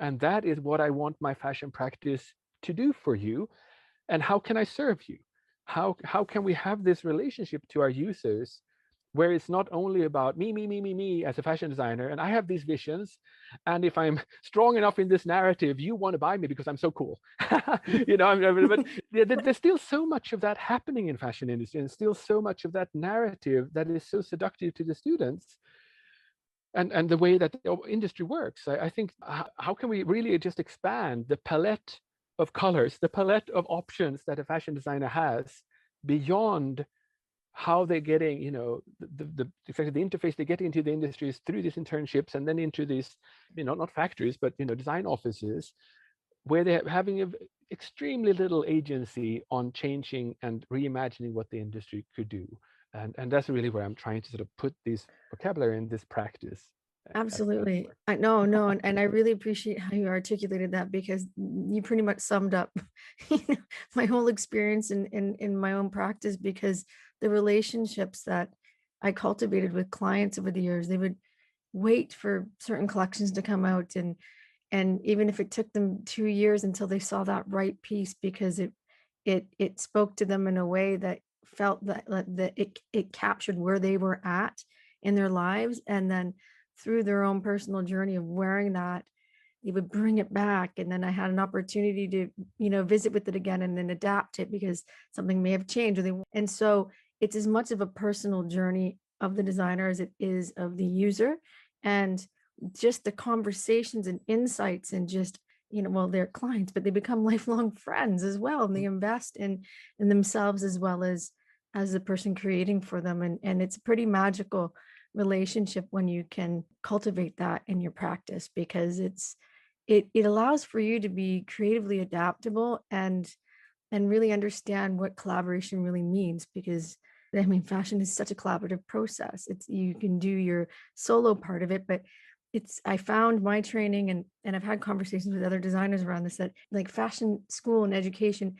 and that is what I want my fashion practice to do for you. And how can I serve you? How can we have this relationship to our users where it's not only about me as a fashion designer, and I have these visions, and if I'm strong enough in this narrative, you want to buy me because I'm so cool. But there's still so much of that happening in fashion industry, and still so much of that narrative that is so seductive to the students, and the way that the industry works. I think, how can we really just expand the palette of colors, the palette of options that a fashion designer has, beyond how they're getting, the interface they get into the industry is through these internships, and then into these, not factories, but design offices, where they're having extremely little agency on changing and reimagining what the industry could do. And that's really where I'm trying to sort of put this vocabulary and this practice at Absolutely. work. I know, no, and I really appreciate how you articulated that, because you pretty much summed up my whole experience in my own practice, because the relationships that I cultivated with clients over the years, they would wait for certain collections to come out, and even if it took them 2 years until they saw that right piece, because it spoke to them in a way that felt that it captured where they were at in their lives, and then through their own personal journey of wearing that, they would bring it back, and then I had an opportunity to visit with it again and then adapt it because something may have changed, and so it's as much of a personal journey of the designer as it is of the user. And just the conversations and insights, and just well, they're clients, but they become lifelong friends as well, and they invest in themselves as well as the person creating for them, and it's a pretty magical relationship when you can cultivate that in your practice, because it allows for you to be creatively adaptable and really understand what collaboration really means, because I mean, fashion is such a collaborative process. It's, you can do your solo part of it, but I found my training, and I've had conversations with other designers around this, that like fashion school and education,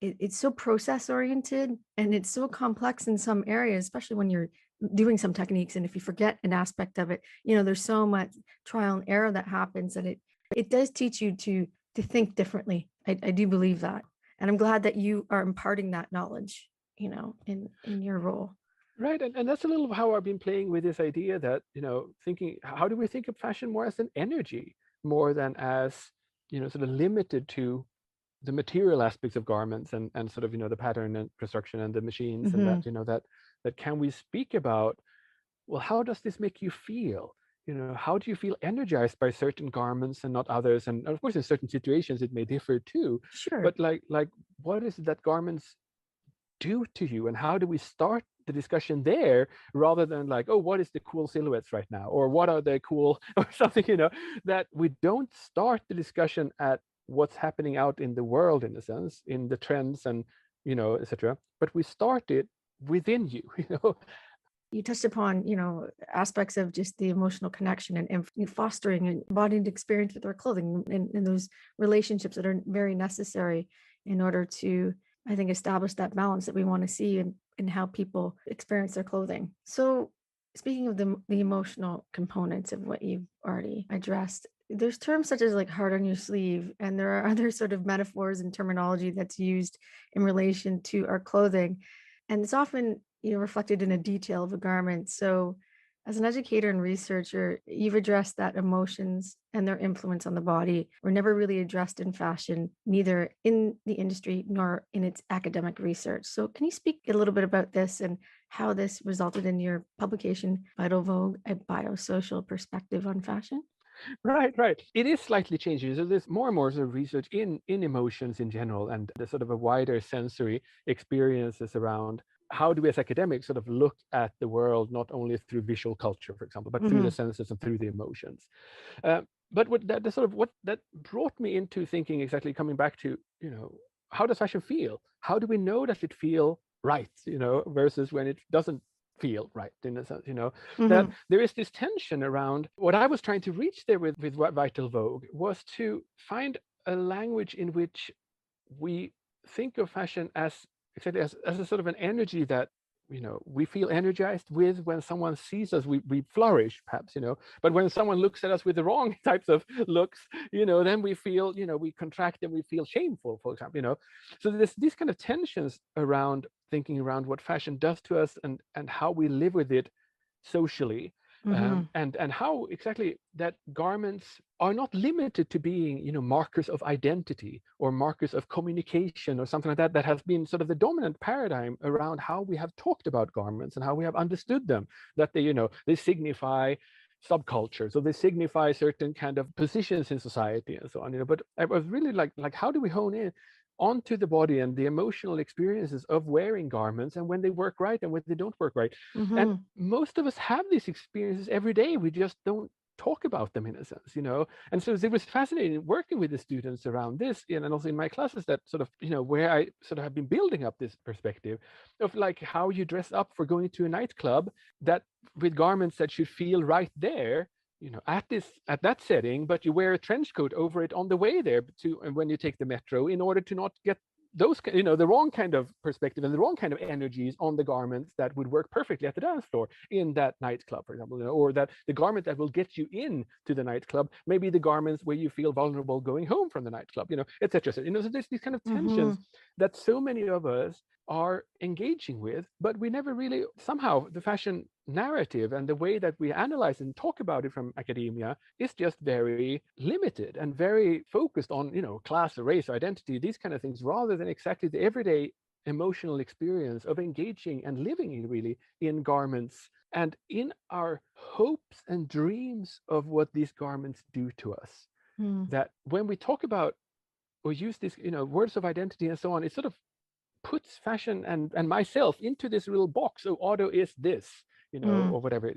it's so process oriented, and it's so complex in some areas, especially when you're doing some techniques. And if you forget an aspect of it, there's so much trial and error that happens, that it does teach you to think differently. I do believe that. And I'm glad that you are imparting that knowledge, in your role. Right, and that's a little how I've been playing with this idea that, thinking, how do we think of fashion more as an energy, more than as, sort of limited to the material aspects of garments, and sort of, the pattern and construction and the machines, and that, that can we speak about, well, how does this make you feel? How do you feel energized by certain garments and not others? And of course, in certain situations, it may differ too. Sure. But like, what is it that garments do to you, and how do we start the discussion there, rather than like, oh, what is the cool silhouettes right now, or what are the cool or something, that we don't start the discussion at what's happening out in the world, in a sense, in the trends, and etc., but we start it within you. You touched upon, aspects of just the emotional connection, and fostering an embodied experience with our clothing, and those relationships that are very necessary in order to, I think, establish that balance that we want to see in how people experience their clothing. So speaking of the emotional components of what you've already addressed, there's terms such as like heart on your sleeve, and there are other sort of metaphors and terminology that's used in relation to our clothing. And it's often, reflected in a detail of a garment. So as an educator and researcher, you've addressed that emotions and their influence on the body were never really addressed in fashion, neither in the industry nor in its academic research. So can you speak a little bit about this and how this resulted in your publication, Vital Vogue, a biosocial perspective on fashion? Right. It is slightly changing. So there's more and more sort of research in emotions in general, and the sort of a wider sensory experiences around how do we as academics sort of look at the world, not only through visual culture, for example, but through the senses and through the emotions. But what that brought me into thinking, exactly coming back to, how does fashion feel? How do we know that it feel right, versus when it doesn't feel right, in a sense, that there is this tension around. What I was trying to reach there with Vital Vogue was to find a language in which we think of fashion as exactly as a sort of an energy that we feel energized with. When someone sees us, we flourish, perhaps, but when someone looks at us with the wrong types of looks, then we feel, we contract and we feel shameful, for example. So there's these kind of tensions around thinking around what fashion does to us, and how we live with it socially. Mm-hmm. And how exactly that garments are not limited to being, markers of identity or markers of communication or something like that, that has been sort of the dominant paradigm around how we have talked about garments and how we have understood them, that they signify subcultures, or they signify certain kind of positions in society and so on. But I was really like, how do we hone in onto the body and the emotional experiences of wearing garments, and when they work right and when they don't work right? And Mm-hmm. most of us have these experiences every day. We just don't talk about them, in a sense. And so it was fascinating working with the students around this, and also in my classes, that sort of, where I sort of have been building up this perspective of like how you dress up for going to a nightclub, that with garments that should feel right there, at that setting, but you wear a trench coat over it on the way there to, and when you take the metro, in order to not get those, the wrong kind of perspective and the wrong kind of energies on the garments that would work perfectly at the dance floor in that nightclub, for example, or that the garment that will get you in to the nightclub, maybe the garments where you feel vulnerable going home from the nightclub, etc. So, so there's these kind of Mm-hmm. tensions that so many of us are engaging with, but we never really, somehow the fashion narrative and the way that we analyze and talk about it from academia is just very limited and very focused on, class or race or identity, these kind of things, rather than exactly the everyday emotional experience of engaging and living in, really, in garments and in our hopes and dreams of what these garments do to us. Mm. That when we talk about or use these, words of identity and so on, it sort of puts fashion and myself into this little box. So Otto is this, Mm. or whatever,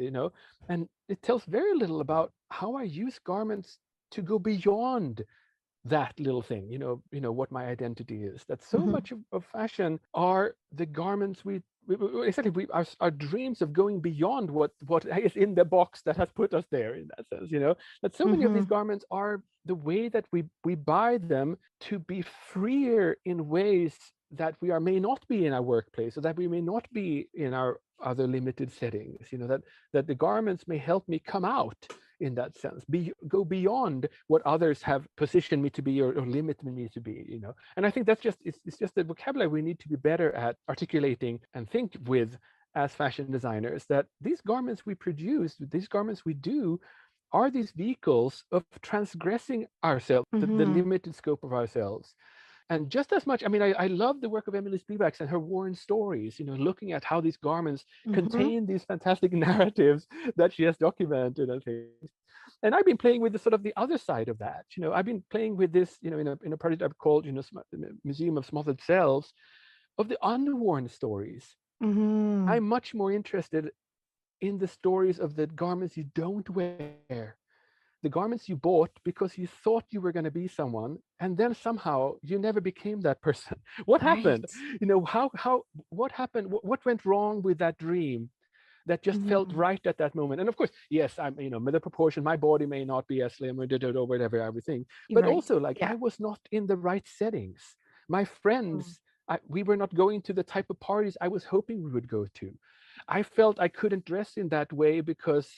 and it tells very little about how I use garments to go beyond that little thing, what my identity is. That so Mm-hmm. much of fashion are the garments exactly, our dreams of going beyond what is in the box that has put us there, in that sense. That so many of Mm-hmm. these garments are the way that we buy them to be freer in ways that we may not be in our workplace, or that we may not be in our other limited settings. That the garments may help me come out, in that sense, go beyond what others have positioned me to be, or limited me to be. And I think that's just, it's just the vocabulary we need to be better at articulating and think with as fashion designers, that these garments we produce, these garments we do, are these vehicles of transgressing ourselves, the Mm-hmm. limited scope of ourselves. And just as much, I mean, I love the work of Emily Spivaks and her worn stories, looking at how these garments Mm-hmm. contain these fantastic narratives that she has documented and things. And I've been playing with the sort of the other side of that. I've been playing with this, in a project I've called, Museum of Smothered Selves, of the unworn stories. Mm-hmm. I'm much more interested in the stories of the garments you don't wear, the garments you bought because you thought you were going to be someone, and then somehow you never became that person. What happened? Right. How what happened? What went wrong with that dream that just felt Mm-hmm. right at that moment? And of course, yes, I'm, with the proportion, my body may not be as slim or whatever, everything, but Right. also, like, Yeah. I was not in the right settings. My Mm. friends, we were not going to the type of parties I was hoping we would go to. I felt I couldn't dress in that way because,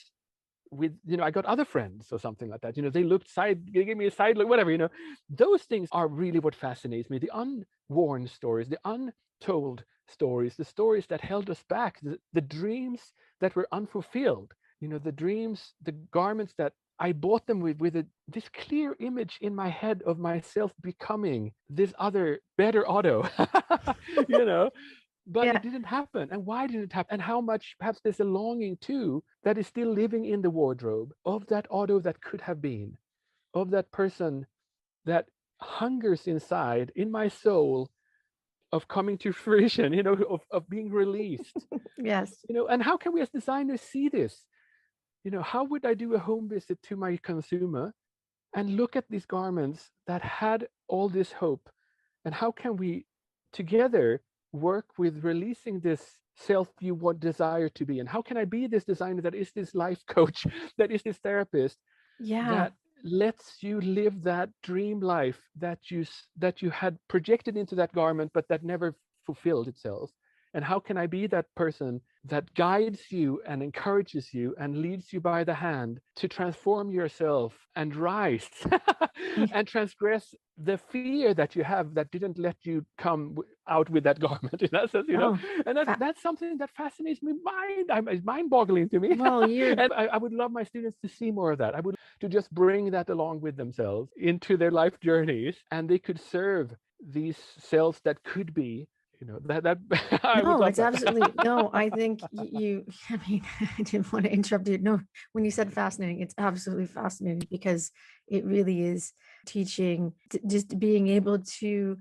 with, I got other friends or something like that. They gave me a side look, whatever. Those things are really what fascinates me. The unworn stories, the untold stories, the stories that held us back, the dreams that were unfulfilled. The dreams, the garments that I bought them with this clear image in my head of myself becoming this other better Otto. you know but Yeah. it didn't happen. And why didn't it happen? And how much perhaps there's a longing too that is still living in the wardrobe of that Otto that could have been, of that person that hungers inside in my soul, of coming to fruition, of being released. Yes. And how can we as designers see this? How would I do a home visit to my consumer and look at these garments that had all this hope? And how can we together work with releasing this self you want desire to be? And how can I be this designer that is this life coach, that is this therapist, Yeah. that lets you live that dream life that you had projected into that garment, but that never fulfilled itself? And how can I be that person that guides you and encourages you and leads you by the hand to transform yourself and rise and transgress the fear that you have that didn't let you come out with that garment in that sense, Oh, and that's something that fascinates me. It's mind-boggling to me. well, you're And I would love my students to see more of that. I would to just bring that along with themselves into their life journeys, and they could serve these selves that could be, that I would no, love it's that. absolutely no. I think I mean, I didn't want to interrupt you. No, when you said fascinating, it's absolutely fascinating because it really is teaching, just being able to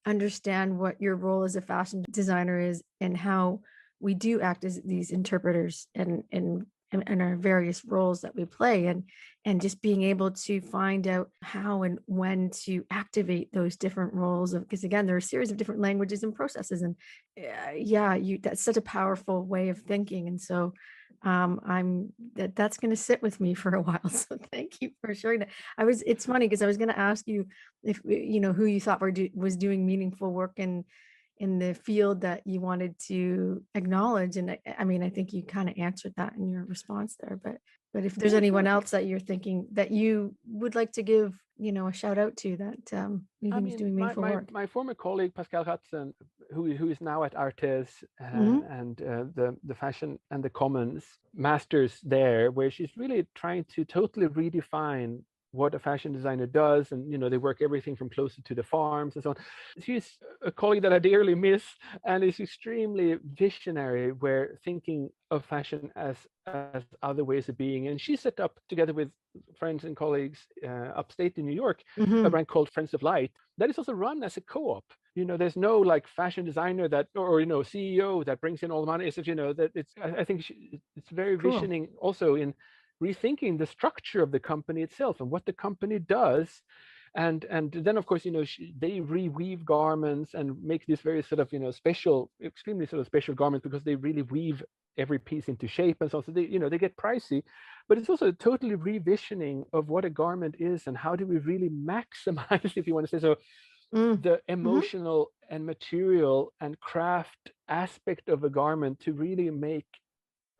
understand what your role as a fashion designer is and how we do act as these interpreters and our various roles that we play, and just being able to find out how and when to activate those different roles of, because again, there are a series of different languages and processes, and yeah, you that's such a powerful way of thinking. And so that's going to sit with me for a while. So thank you for sharing that. It's funny because I was going to ask you if who you thought was doing meaningful work in the field that you wanted to acknowledge. And I mean, I think you kind of answered that in your response there, but if there's Yeah, anyone sure. else that you're thinking that you would like to give, a shout out to that you I think is mean, doing meaningful work. my former colleague Pascal Hudson, who is now at Artes Mm-hmm. and the Fashion and the Commons masters there, where she's really trying to totally redefine what a fashion designer does, and they work everything from closer to the farms and so on. She's a colleague that I dearly miss, and is extremely visionary, where thinking of fashion as other ways of being. And she set up together with friends and colleagues upstate in New York a Mm-hmm. brand called Friends of Light that is also run as a co-op. There's no like fashion designer that or CEO that brings in all the money. It's that I think it's very Cool. visioning also in rethinking the structure of the company itself and what the company does. And then of course they reweave garments and make this very sort of special, extremely sort of special garments, because they really weave every piece into shape and so on. So they get pricey, but it's also a totally revisioning of what a garment is and how do we really maximize, if you want to say so, the Mm-hmm. emotional and material and craft aspect of a garment to really make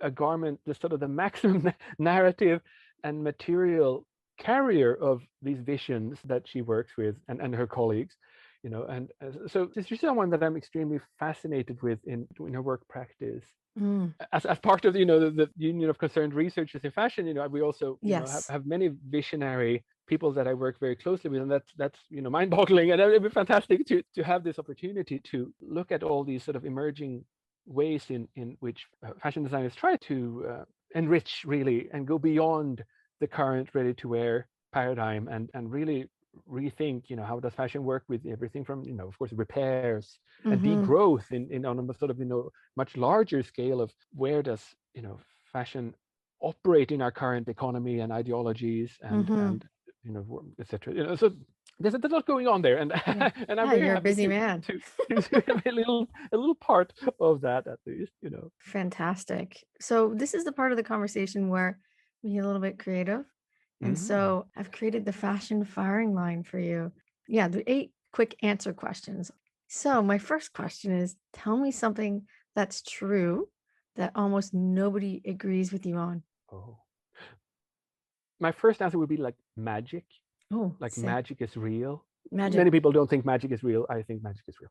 a garment the sort of the maximum narrative and material carrier of these visions that she works with, and her colleagues. And so this is someone that I'm extremely fascinated with in her work practice. Mm. As part of the Union of Concerned Researchers in Fashion, we also Yes. have many visionary people that I work very closely with, and that's mind-boggling, and it'd be fantastic to have this opportunity to look at all these sort of emerging ways in which fashion designers try to enrich really and go beyond the current ready-to-wear paradigm, and really rethink how does fashion work with everything from of course repairs and Mm-hmm. degrowth in on a sort of much larger scale of where does fashion operate in our current economy and ideologies Mm-hmm. and etc. So there's a lot going on there, and Yeah. and I'm Yeah, very you're a happy busy man. to have a little part of that at least. Fantastic. So this is the part of the conversation where we get a little bit creative. And Mm. so I've created the fashion firing line for you. Yeah, the 8 quick answer questions. So my first question is, tell me something that's true that almost nobody agrees with you on. Oh, my first answer would be like magic. Oh, Like sick. magic is real. Magic. Many people don't think magic is real. I think magic is real.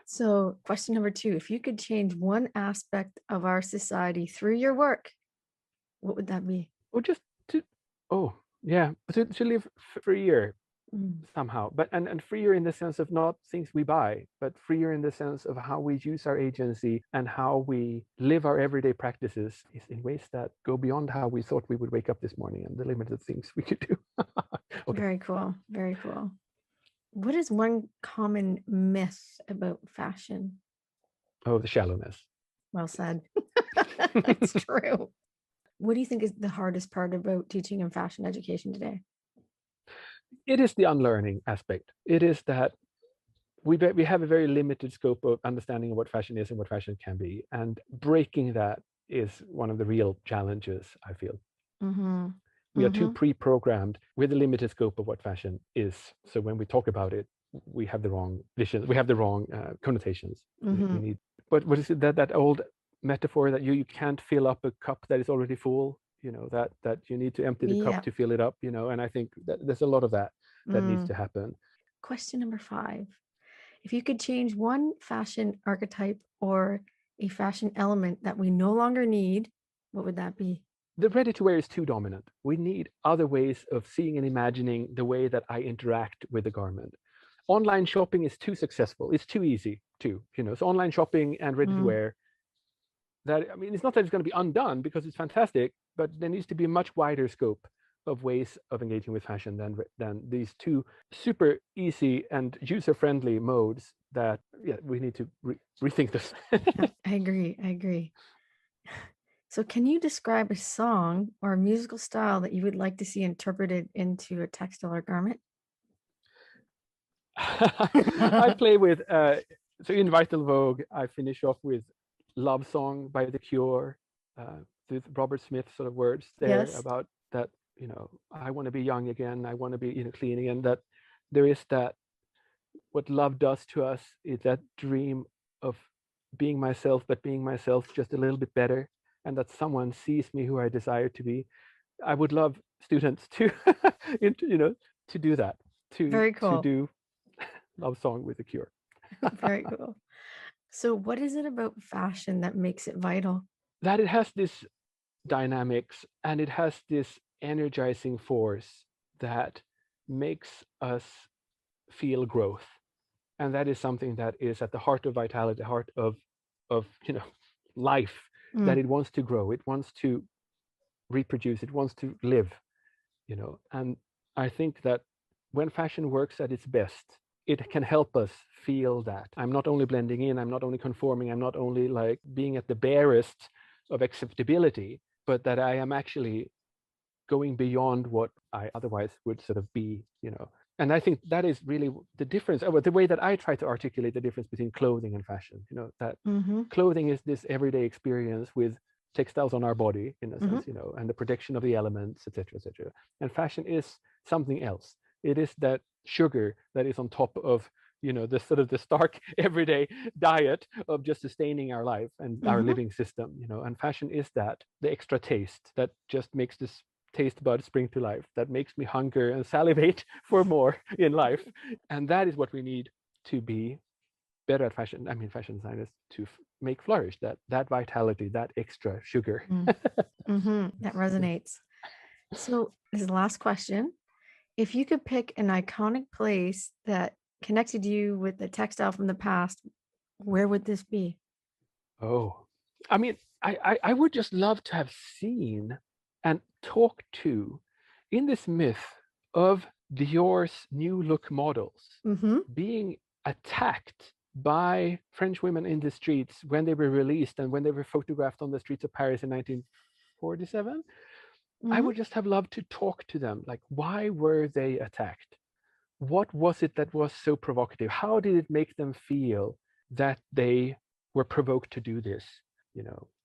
So question number 2, if you could change one aspect of our society through your work, what would that be? Or just to, oh yeah, to live freer Mm. somehow, but and freer in the sense of not things we buy, but freer in the sense of how we use our agency and how we live our everyday practices is in ways that go beyond how we thought we would wake up this morning and the limited things we could do. Okay. Very cool. Very cool. What is one common myth about fashion? Oh, the shallowness. Well said. It's true. What do you think is the hardest part about teaching in fashion education today? It is the unlearning aspect. It is that we have a very limited scope of understanding of what fashion is and what fashion can be, and breaking that is one of the real challenges, I feel. Mm-hmm. We are too Mm-hmm. pre-programmed with a limited scope of what fashion is, so when we talk about it, we have the wrong vision, we have the wrong connotations. We Mm-hmm. need but what is it, that old metaphor that you can't fill up a cup that is already full, that you need to empty the cup Yeah. to fill it up, and I think that there's a lot of that needs Mm. to happen. Question number 5. If you could change one fashion archetype or a fashion element that we no longer need, what would that be? The ready to wear is too dominant. We need other ways of seeing and imagining the way that I interact with the garment. Online shopping is too successful. It's too easy too, so online shopping and ready to wear, that, I mean, it's not that it's going to be undone because it's fantastic, but there needs to be a much wider scope of ways of engaging with fashion than these two super easy and user-friendly modes that, yeah, we need to rethink this. I agree. So can you describe a song or a musical style that you would like to see interpreted into a textile or garment? I play with, so in Vital Vogue, I finish off with Love Song by The Cure, with Robert Smith sort of words there Yes. about that, I want to be young again, I want to be, clean again, that there is that, what love does to us is that dream of being myself, but being myself just a little bit better, and that someone sees me who I desire to be. I would love students to, to do that, Very to cool. do Love Song with The Cure. Very cool. So what is it about fashion that makes it vital? That it has this dynamics and it has this energizing force that makes us feel growth, and that is something that is at the heart of vitality, the heart of life, that it wants to grow, it wants to reproduce, it wants to live, and I think that when fashion works at its best, it can help us feel that I'm not only blending in, I'm not only conforming, I'm not only like being at the barest of acceptability, but that I am actually going beyond what I otherwise would sort of be, And I think that is really the difference, the way that I try to articulate the difference between clothing and fashion, that clothing is this everyday experience with textiles on our body, in a sense, and the protection of the elements, etc., etc. And fashion is something else. It is that sugar that is on top of, the sort of the stark everyday diet of just sustaining our life and our living system, and fashion is that, the extra taste that just makes this taste bud spring to life, that makes me hunger and salivate for more in life. And that is what we need to be better at fashion. I mean, fashion designers to make flourish that vitality, that extra sugar. That resonates. So this is the last question. If you could pick an iconic place that connected you with the textile from the past, where would this be? Oh, I mean, I would just love to have seen and talked to, in this myth of Dior's new look models being attacked by French women in the streets when they were released and when they were photographed on the streets of Paris in 1947. I would just have loved to talk to them. Like, why were they attacked? What was it that was so provocative? How did it make them feel that they were provoked to do this?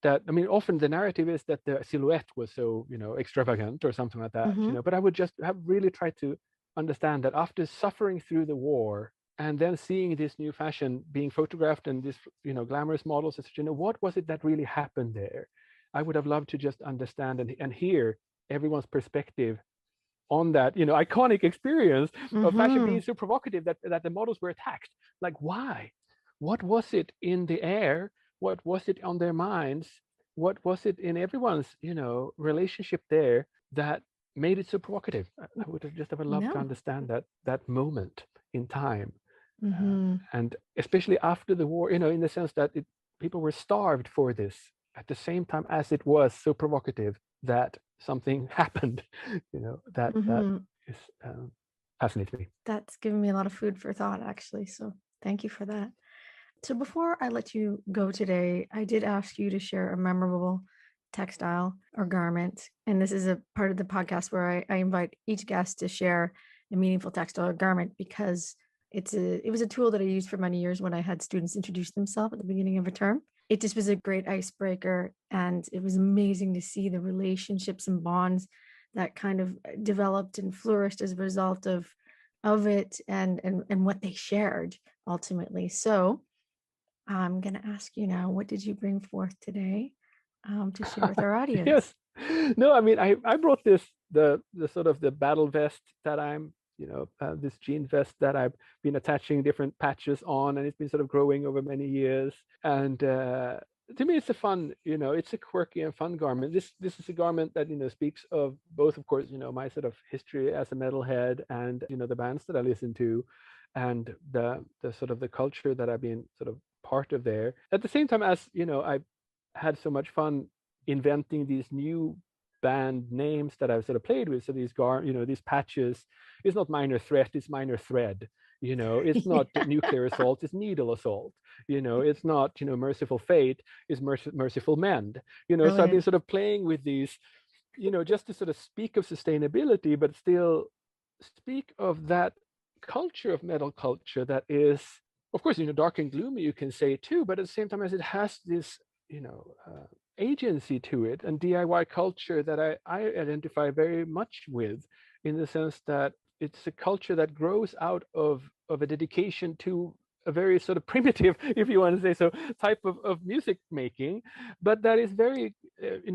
That, I mean, often the narrative is that the silhouette was so, extravagant or something like that, but I would just have really tried to understand that after suffering through the war and then seeing this new fashion being photographed and this, glamorous models, etc., what was it that really happened there? I would have loved to just understand and hear everyone's perspective on that, iconic experience of fashion being so provocative that the models were attacked. Like, why? What was it in the air? What was it on their minds? What was it in everyone's, relationship there that made it so provocative? I would have just have loved to No. understand that moment in time, Mm-hmm. and especially after the war, in the sense that people were starved for this at the same time as it was so provocative that something happened, that Mm-hmm. is fascinates me. That's given me a lot of food for thought, actually. So thank you for that. So before I let you go today, I did ask you to share a memorable textile or garment. And this is a part of the podcast where I invite each guest to share a meaningful textile or garment because it was a tool that I used for many years when I had students introduce themselves at the beginning of a term. It just was a great icebreaker, and it was amazing to see the relationships and bonds that kind of developed and flourished as a result of it and what they shared ultimately. So I'm going to ask you now, what did you bring forth today to share with our audience? Yes. No, I mean, I brought the sort of the battle vest that I'm, this jean vest that I've been attaching different patches on, and it's been sort of growing over many years. And to me, it's a fun, it's a quirky and fun garment. This is a garment that, speaks of both, of course, my sort of history as a metalhead and, the bands that I listen to, and the sort of the culture that I've been sort of part of there. At the same time as, I had so much fun inventing these new band names that I've sort of played with. So these patches, it's not minor threat, it's minor thread. It's not nuclear assault, it's needle assault. It's not, merciful fate, it's merciful mend. So I've been sort of playing with these, just to sort of speak of sustainability, but still speak of that culture of metal culture that is, of course, dark and gloomy, you can say too, but at the same time as it has this, agency to it, and DIY culture that I identify very much with, in the sense that it's a culture that grows out of a dedication to a very sort of primitive, if you want to say so, type of music making, but that is very,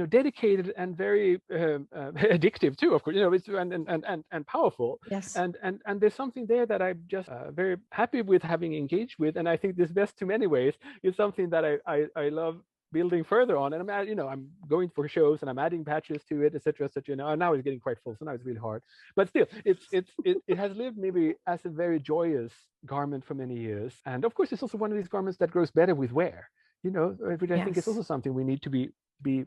dedicated and very addictive too, of course, it's and powerful. Yes. And there's something there that I'm just very happy with having engaged with, and I think this vest, in many ways, is something that I love building further on. And I'm going for shows and I'm adding patches to it, etc., etc. Now it's getting quite full, so now it's really hard. But still, it has lived maybe as a very joyous garment for many years. And of course, it's also one of these garments that grows better with wear. Which I think is also something we need to be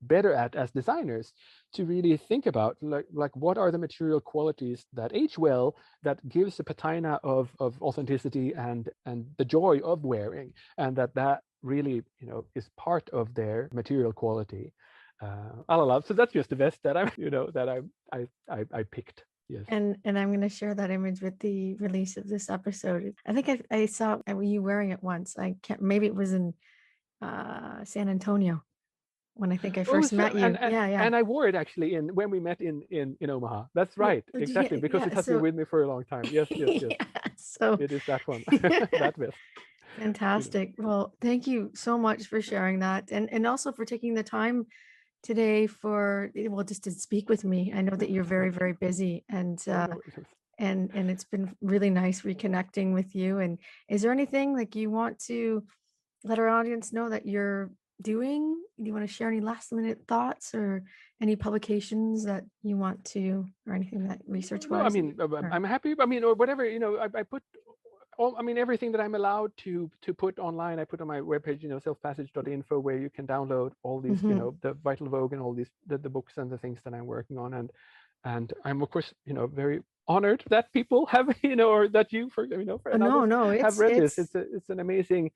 better at as designers, to really think about, like what are the material qualities that age well, that gives a patina of authenticity and the joy of wearing, and that really, is part of their material quality. So that's just the vest that I picked. Yes. And I'm going to share that image with the release of this episode. I think I saw you wearing it once. I can't, maybe it was in San Antonio when I think I first met you. And I wore it actually when we met in Omaha. That's right. Exactly. Because it has been with me for a long time. Yes. So it is that one. That vest. Fantastic. Well, thank you so much for sharing that, and also for taking the time today just to speak with me. I know that you're very, very busy, and it's been really nice reconnecting with you. And is there anything like you want to let our audience know that you're doing? Do you want to share any last minute thoughts or any publications that you want to, or anything that research wise? I'm happy. Or whatever, I put everything that I'm allowed to put online, I put on my webpage, selfpassage.info, where you can download all these, the Vital Vogue and all these, the books and the things that I'm working on. And I'm, of course, very honored that people have, or that you, have read this. It's an amazing,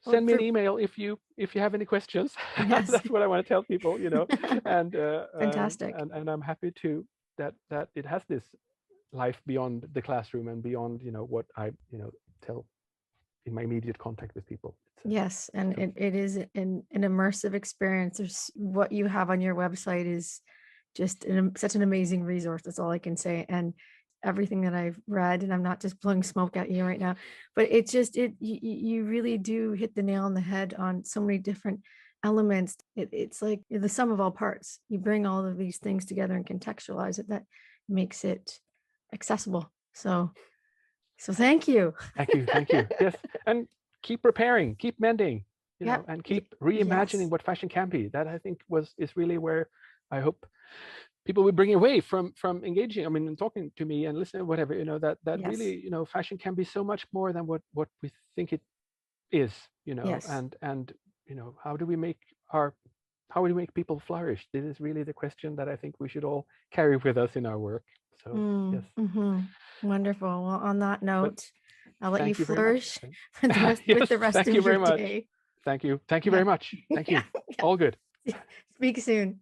send me an email if you have any questions. Yes. That's what I want to tell people, and fantastic. And I'm happy that it has this life beyond the classroom and beyond, what I, tell in my immediate contact with people. Yes, and it is an immersive experience. There's what you have on your website is just such an amazing resource. That's all I can say. And everything that I've read, and I'm not just blowing smoke at you right now, but it's just you really do hit the nail on the head on so many different elements. It's like the sum of all parts. You bring all of these things together and contextualize it. That makes it accessible. So thank you. Thank you. Yes, and keep repairing, keep mending, and keep reimagining what fashion can be. That I think is really where I hope people will bring away from engaging. Talking to me and listening, whatever, that yes. Really, fashion can be so much more than what we think it is. Yes. And how do we make people flourish? This is really the question that I think we should all carry with us in our work. So yes. Mm-hmm. Wonderful. Well, on that note, I'll let you flourish with the rest of your day. Thank you very much. Thank you. All good. Speak soon.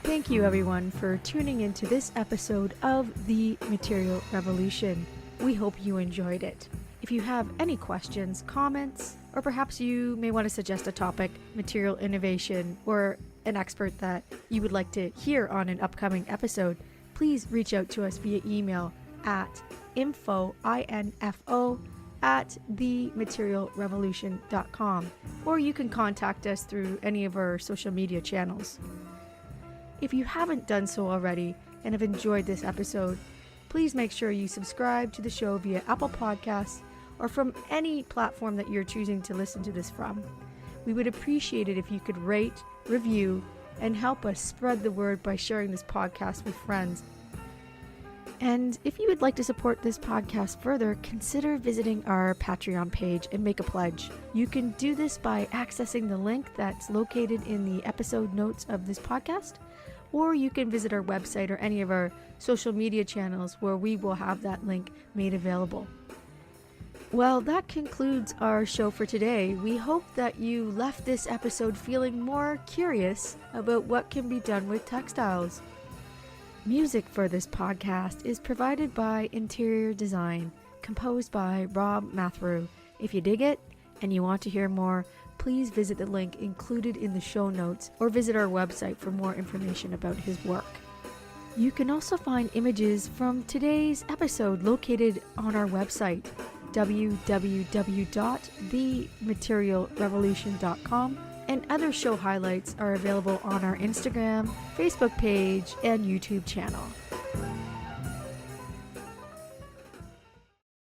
Thank you, everyone, for tuning into this episode of The Material Revolution. We hope you enjoyed it. If you have any questions, comments, Or perhaps you may want to suggest a topic, material innovation, or an expert that you would like to hear on an upcoming episode. Please reach out to us via email at info@thematerialrevolution.com, or you can contact us through any of our social media channels. If you haven't done so already and have enjoyed this episode, please make sure you subscribe to the show via Apple Podcasts or from any platform that you're choosing to listen to this from. We would appreciate it if you could rate, review, and help us spread the word by sharing this podcast with friends. And if you would like to support this podcast further, consider visiting our Patreon page and make a pledge. You can do this by accessing the link that's located in the episode notes of this podcast, or you can visit our website or any of our social media channels where we will have that link made available. Well, that concludes our show for today. We hope that you left this episode feeling more curious about what can be done with textiles. Music for this podcast is provided by Interior Design, composed by Rob Mathrew. If you dig it and you want to hear more, please visit the link included in the show notes or visit our website for more information about his work. You can also find images from today's episode located on our website, www.thematerialrevolution.com, and other show highlights are available on our Instagram, Facebook page, and YouTube channel.